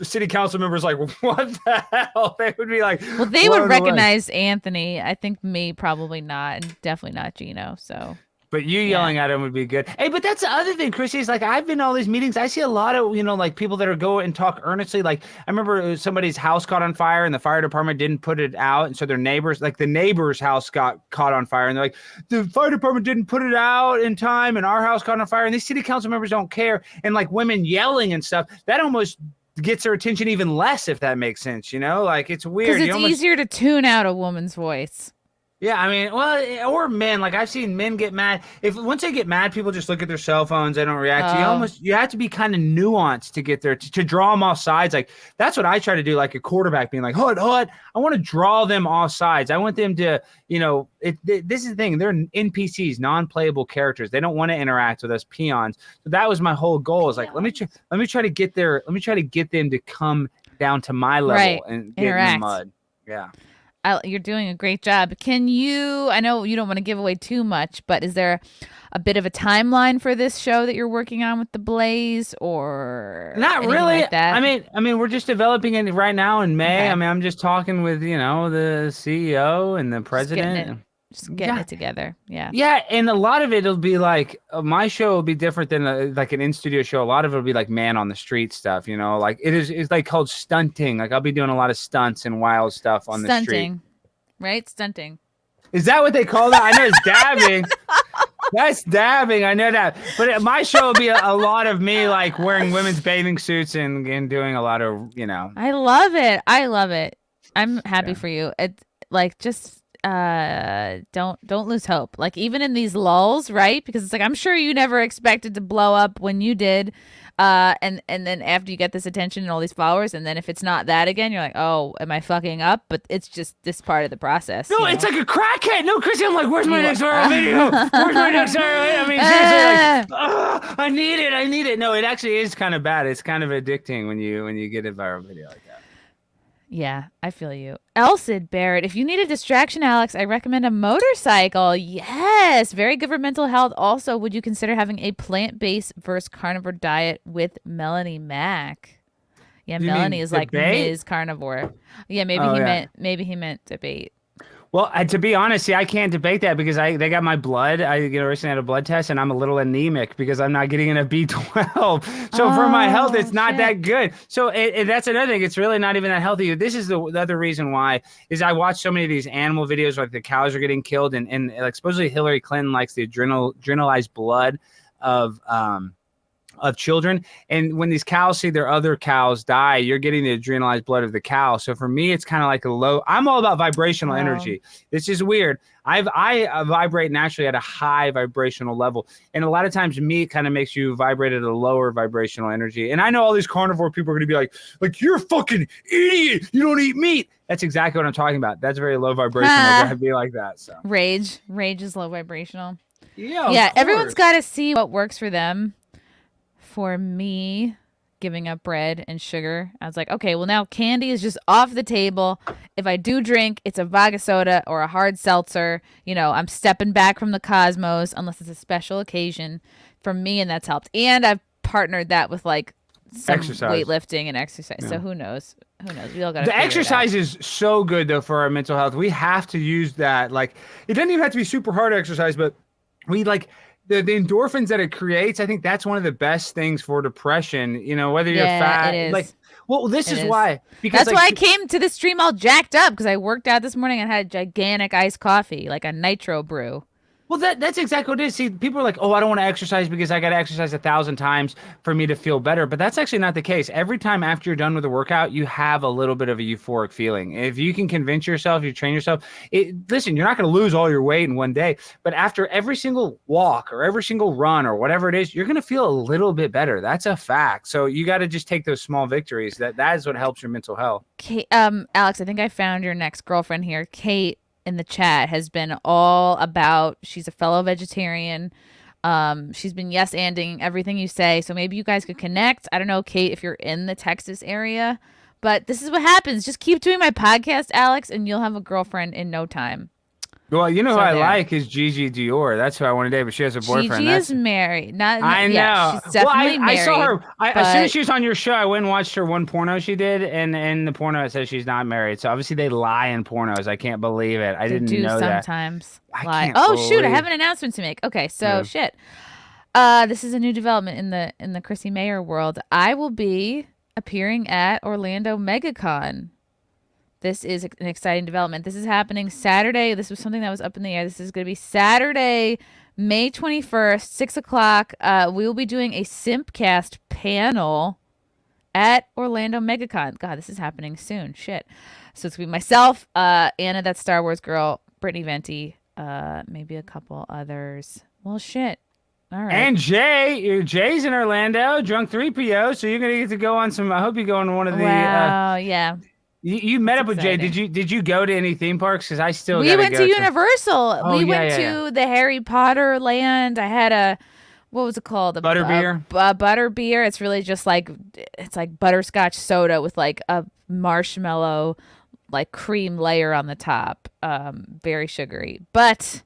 city council members like, what the hell? They would be like, well, they blown would away. recognize Anthony. I think me probably not, and definitely not Gino. So But you yelling at him would be good. Hey, but that's the other thing, Chrissy, is like I've been to all these meetings. I see a lot of, like people that are go and talk earnestly. Like I remember somebody's house caught on fire and the fire department didn't put it out. And so their neighbors, like the neighbor's house got caught on fire. And they're like, the fire department didn't put it out in time and our house caught on fire. And these city council members don't care. And like women yelling and stuff, that almost gets their attention even less, if that makes sense. Like it's weird. because it's easier to tune out a woman's voice. Yeah, I mean, well, or men. Like I've seen men get mad. Once they get mad, people just look at their cell phones. They don't react. You have to be kind of nuanced to get there to draw them off sides. Like that's what I try to do. Like a quarterback being like, hold. I want to draw them off sides. I want them to, this is the thing. They're NPCs, non-playable characters. They don't want to interact with us peons. So that was my whole goal. Is like, let me try to get there. Let me try to get them to come down to my level and get Interact. in the mud. Yeah. You're doing a great job. Can you, I know you don't want to give away too much, but is there a bit of a timeline for this show that you're working on with the Blaze or not anything really? like that? I mean, we're just developing it right now in May. Okay. I mean, I'm just talking with, the CEO and the president. Just getting it together. Yeah. Yeah, and a lot of it'll be like my show will be different than like an in-studio show. A lot of it will be like man on the street stuff, like it's like called stunting. Like I'll be doing a lot of stunts and wild stuff on the street. Stunting, right? Stunting. Is that what they call that? I know it's dabbing. That's dabbing. I know that. But my show will be a lot of me like wearing women's bathing suits and doing a lot of, I love it. I love it. I'm happy for you. It like just don't lose hope. Like even in these lulls, right? Because it's like I'm sure you never expected to blow up when you did. And then after you get this attention and all these followers, and then if it's not that again, you're like, oh, am I fucking up? But it's just this part of the process. No, it's like a crackhead. No, Chrissy, I'm like, where's my next viral video? Where's my next viral video? I mean, seriously, like, I need it. No, it actually is kind of bad. It's kind of addicting when you get a viral video like that. Yeah, I feel you. Elsid Barrett, if you need a distraction, Alex, I recommend a motorcycle. Yes, very good for mental health. Also, would you consider having a plant-based versus carnivore diet with Melanie Mack? Yeah, You Melanie mean is like debate? Ms. Carnivore. Yeah, maybe he meant debate. Well, to be honest, see, I can't debate that because they got my blood. I recently had a blood test, and I'm a little anemic because I'm not getting enough B12. So for my health, it's not that good. So that's another thing. It's really not even that healthy. This is the other reason why is I watch so many of these animal videos like the cows are getting killed, and like supposedly Hillary Clinton likes the adrenalized blood of children. And when these cows see their other cows die, you're getting the adrenalized blood of the cow. So for me, it's kind of like I'm all about vibrational energy. It's just weird. I vibrate naturally at a high vibrational level. And a lot of times meat kind of makes you vibrate at a lower vibrational energy. And I know all these carnivore people are going to be like, you're a fucking idiot. You don't eat meat. That's exactly what I'm talking about. That's very low vibrational to be like that. So Rage is low vibrational. Yeah, everyone's got to see what works for them. For me, giving up bread and sugar, I was like, okay, well now candy is just off the table. If I do drink, it's a vodka soda or a hard seltzer. I'm stepping back from the cosmos unless it's a special occasion for me, and that's helped. And I've partnered that with like some Exercise. weightlifting and exercise. Yeah. So who knows? Who knows? We all got The exercise is so good though for our mental health. We have to use that. Like, it doesn't even have to be super hard exercise, but we like the endorphins that it creates. I think that's one of the best things for depression. You know, whether you're fat, it is. like, well, this is why. Because that's like, why I came to the stream all jacked up, because I worked out this morning and had a gigantic iced coffee, like a nitro brew. Well, that's exactly what it is. See, people are like, oh, I don't want to exercise because I got to exercise 1,000 times for me to feel better. But that's actually not the case. Every time after you're done with a workout, you have a little bit of a euphoric feeling. If you can convince yourself, you train yourself, listen, you're not going to lose all your weight in one day. But after every single walk or every single run or whatever it is, you're going to feel a little bit better. That's a fact. So you got to just take those small victories. That is what helps your mental health. Kate, Alex, I think I found your next girlfriend here. Kate in the chat has been all about, she's a fellow vegetarian. She's been yes-anding everything you say. So maybe you guys could connect. I don't know, Kate, if you're in the Texas area, but this is what happens. Just keep doing my podcast, Alex, and you'll have a girlfriend in no time. Well, you know So who I there. like is Gigi Dior. That's who I want to date, but she has a boyfriend. Gigi is married. I know. Yeah, she's definitely married. I saw her. As soon but- as she was on your show, I went and watched her one porno she did, and in the porno it says she's not married. So obviously they lie in pornos. I can't believe it. I They didn't do know that. sometimes I lie. can't Oh shoot! I believe- have an announcement to make. Okay, so Yeah. shit. This is a new development in the Chrissie Mayr world. I will be appearing at Orlando MegaCon. This is an exciting development. This is happening Saturday. This was something that was up in the air. This is going to be Saturday, May 21st, 6 o'clock. We will be doing a SimpCast panel at Orlando MegaCon. God, this is happening soon. Shit. So it's going to be myself, Anna, that Star Wars girl, Brittany Venti, maybe a couple others. Well, shit. All right. And Jay's in Orlando, drunk 3PO. So you're gonna get to go on some. I hope you go on one of the. Wow, yeah. You met That's up with Jay. exciting. Did you go to any theme parks? Because I still. We gotta went go to Universal. Oh, we yeah, went yeah, to the Harry Potter land. I had a, what was it called? A Butterbeer? Butterbeer. It's really just like, it's like butterscotch soda with like a marshmallow, like cream layer on the top. Very sugary. But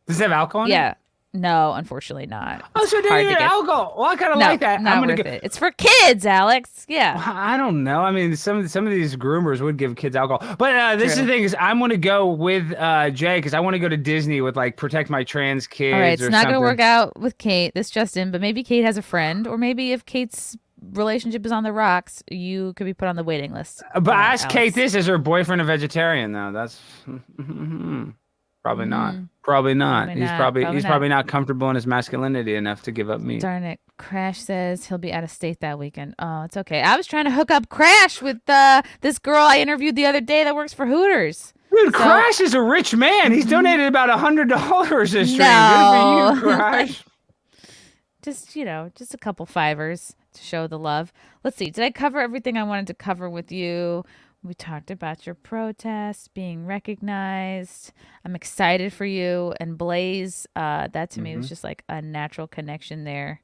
Does it have alcohol in it? yeah, no, unfortunately not. Oh, so It's then hard you to get get. alcohol. Well, I kind of No, like that. not I'm gonna worth go. it. It's for kids, Alex. Yeah. I don't know. I mean, some of these groomers would give kids alcohol, but this is True. the thing: is I'm gonna go with Jay because I want to go to Disney with like protect my trans kids. All right, it's or not something. going to work out with Kate. This just in, but maybe Kate has a friend, or maybe if Kate's relationship is on the rocks, you could be put on the waiting list. But ask Alex. Kate this: is her boyfriend a vegetarian? Though that's probably not. Probably not. Probably He's not. probably Probably he's not. probably not comfortable in his masculinity enough to give up meat. Darn it. Crash says he'll be out of state that weekend. Oh, it's okay. I was trying to hook up Crash with this girl I interviewed the other day that works for Hooters. Dude, So- Crash is a rich man. He's donated about $100 this stream. No. Good for you, Crash. Just, just a couple fivers to show the love. Let's see. Did I cover everything I wanted to cover with you? We talked about your protests being recognized. I'm excited for you. And Blaze, that to me was just like a natural connection there.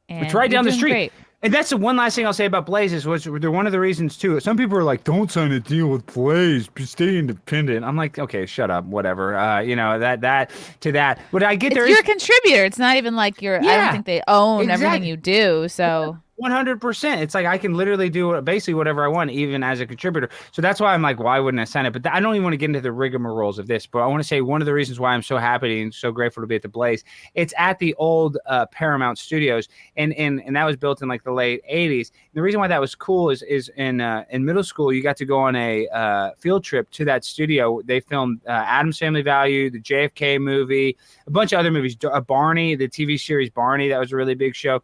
And It's right you're down the doing street. great. And that's the one last thing I'll say about Blaze is they're one of the reasons too. Some people are like, "Don't sign a deal with Blaze, stay independent." I'm like, okay, shut up, whatever. That. But I get there You're is a contributor. It's not even like I Yeah, don't think they own everything exactly. you do. So 100%. It's like I can literally do basically whatever I want, even as a contributor. So that's why I'm like, why wouldn't I sign it? But I don't even want to get into the rigmaroles of this. But I want to say one of the reasons why I'm so happy and so grateful to be at the Blaze. It's at the old Paramount Studios, and that was built in like the late '80s. And the reason why that was cool is in middle school you got to go on a field trip to that studio. They filmed Addams Family Value, the JFK movie, a bunch of other movies. Barney, the TV series Barney, that was a really big show.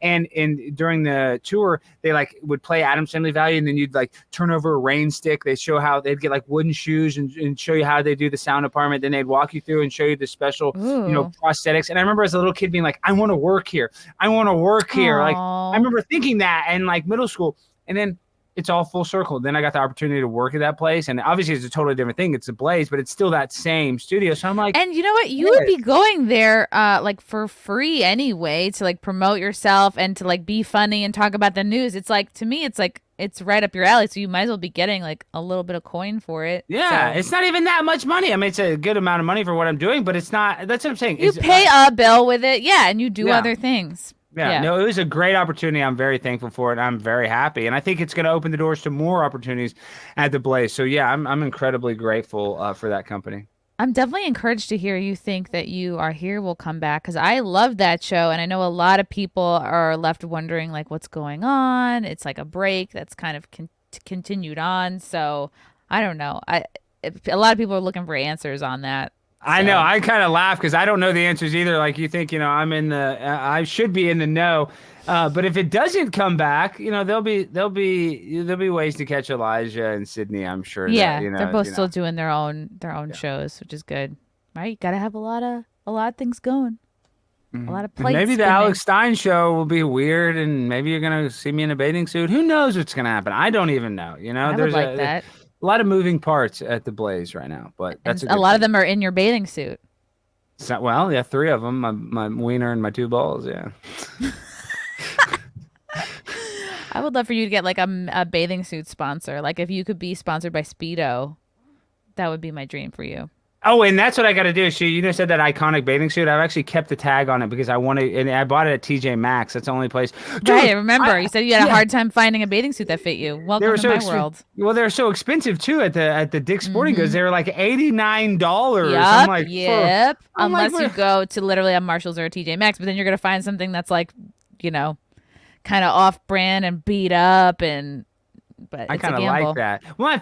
And during the tour, they like would play Addams Family Value, and then you'd like turn over a rain stick. They show how they'd get like wooden shoes and show you how they do the sound department. Then they'd walk you through and show you the special, Ooh. prosthetics. And I remember as a little kid being like, I want to work here. I want to work here. Like Aw. I remember thinking that in like middle school, and then it's all full circle. Then I got the opportunity to work at that place, and obviously it's a totally different thing. It's a Blaze, but it's still that same studio. So I'm like, And you know what? You would be going there like for free anyway to like promote yourself and to like be funny and talk about the news. It's like, to me, it's like it's right up your alley. So you might as well be getting like a little bit of coin for it. yeah, So it's not even that much money. I mean, it's a good amount of money for what I'm doing, but it's not. That's what I'm saying. you It's, pay a bill with it. Yeah. And you do Yeah. other things. Yeah, no, it was a great opportunity. I'm very thankful for it. I'm very happy, and I think it's going to open the doors to more opportunities at the Blaze. So yeah, I'm incredibly grateful for that company. I'm definitely encouraged to hear you think that You Are Here will come back, because I love that show, and I know a lot of people are left wondering like what's going on. It's like a break that's kind of continued on. So I don't know. A lot of people are looking for answers on that. I know. I kind of laugh because I don't know the answers either. Like you think, I should be in the know. But if it doesn't come back, there'll be ways to catch Elijah and Sydney. I'm sure. Yeah, that, they're both still doing their own shows, which is good, right? You gotta have a lot of things going, a lot of plates. Maybe the spinning. Alex Stein show will be weird, and maybe you're gonna see me in a bathing suit. Who knows what's gonna happen? I don't even know. I would like that. A lot of moving parts at the Blaze right now, but that's a lot of them are in your bathing suit. So, well, yeah, 3 of them, my wiener and my 2 balls, yeah. I would love for you to get like a bathing suit sponsor. Like if you could be sponsored by Speedo, that would be my dream for you. Oh, and that's what I got to do. You said that iconic bathing suit. I've actually kept the tag on it because I wanted, and I bought it at TJ Maxx. That's the only place. Dude, right, I remember. You said you had a hard time finding a bathing suit that fit you. Welcome to my world. Well, they're so expensive too at the Dick's Sporting Goods. They were like $89. Yep, I'm like, yep. Unless you go to literally a Marshalls or a TJ Maxx, but then you're gonna find something that's like, kind of off-brand and beat up and. But I kind of like that. Well, my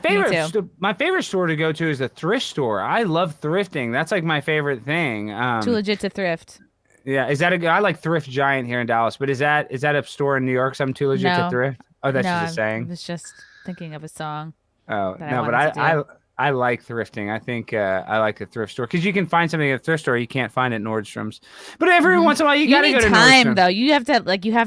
favorite store to go to is the thrift store. I love thrifting. That's like my favorite thing. Too legit to thrift. Yeah, I like Thrift Giant here in Dallas, but is that a store in New York? So I'm too legit to thrift. Oh, that's just a saying. I was just thinking of a song. Oh no, but I like thrifting. I think I like the thrift store because you can find something at the thrift store you can't find at Nordstrom's. But every once in a while you gotta go to Nordstrom's. Time though. You have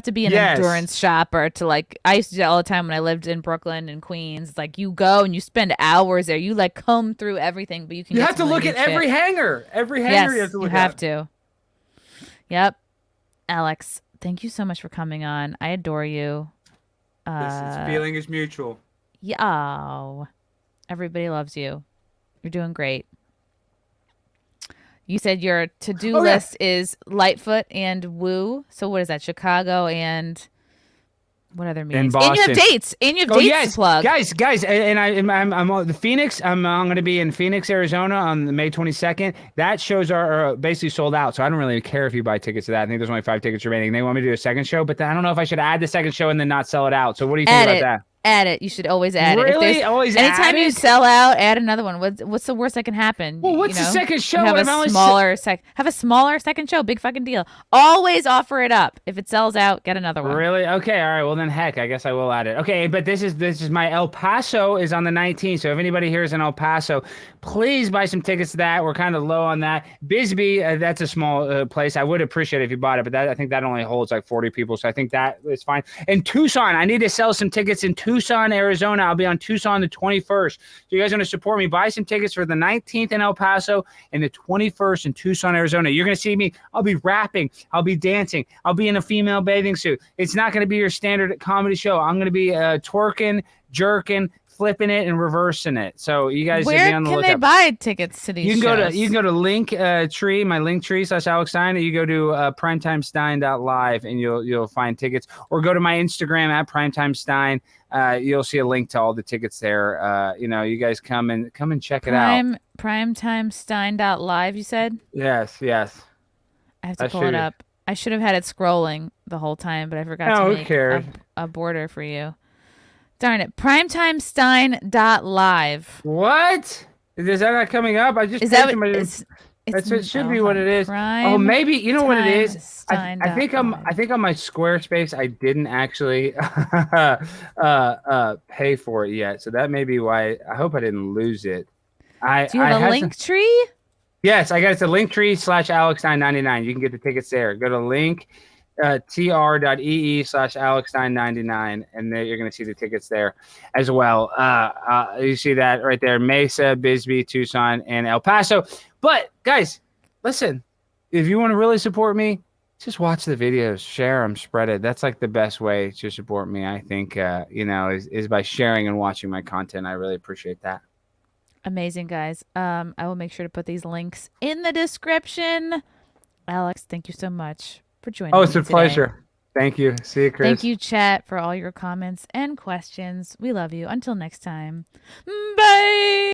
to be an endurance shopper to like. I used to do that all the time when I lived in Brooklyn and Queens. It's like you go and you spend hours there. You like comb through everything, but you can. You have to look at every hanger. Every hanger you have to look at. You have to. Yep, Alex. Thank you so much for coming on. I adore you. This feeling is mutual. Yeah. Oh. Everybody loves you. You're doing great. You said your to-do list is Lightfoot and Woo. So what is that? Chicago and what other meetings? And you have dates. And you have dates to plug. Guys, and I'm on the Phoenix. I'm going to be in Phoenix, Arizona on May 22nd. That shows are basically sold out. So I don't really care if you buy tickets to that. I think there's only 5 tickets remaining. They want me to do a second show, but I don't know if I should add the second show and then not sell it out. So what do you think about that? Add it. You should always add it. Really? Always add it? Anytime you sell out, add another one. What's the worst that can happen? Well, what's the second show? Have a smaller second show. Big fucking deal. Always offer it up. If it sells out, get another one. Really? Okay. All right. Well, then heck, I guess I will add it. Okay, but this is my El Paso is on the 19th. So if anybody here is in El Paso, please buy some tickets to that. We're kind of low on that. Bisbee, that's a small place. I would appreciate it if you bought it, but I think that only holds like 40 people. So I think that is fine. And Tucson, I need to sell some tickets in Tucson, Arizona. I'll be on Tucson the 21st. So you guys want to support me? Buy some tickets for the 19th in El Paso and the 21st in Tucson, Arizona. You're going to see me. I'll be rapping. I'll be dancing. I'll be in a female bathing suit. It's not going to be your standard comedy show. I'm going to be twerking, jerking, flipping it and reversing it. So you guys be on the lookout. Where can they buy tickets to these shows? You can go to Linktree, my Linktree / Alex Stein. You go to primetimestein.live and you'll find tickets, or go to my Instagram at primetimestein. You'll see a link to all the tickets there. You guys come and check it out. Primetimestein.live. You said? Yes. I have to pull it up. I should have had it scrolling the whole time, but I forgot to make a border for you. Darn it. Primetimestein.live. What? Is that not coming up? I just it should be what it is. Oh, maybe you know what it is. I think on my Squarespace I didn't actually pay for it yet, so that may be why. I hope I didn't lose it. Do you have a Linktree? Yes, I got it to Linktree / AlexStein99. You can get the tickets there. Go to tr.ee/AlexStein99, and then you're going to see the tickets there as well. You see that right there. Mesa, Bisbee, Tucson, and El Paso. But guys, listen, if you want to really support me, just watch the videos, share them, spread it. That's like the best way to support me, I think, is by sharing and watching my content. I really appreciate that. Amazing, guys. I will make sure to put these links in the description. Alex, thank you so much for joining me. Oh, it's a pleasure. Thank you. See you, Chris. Thank you, chat, for all your comments and questions. We love you. Until next time. Bye.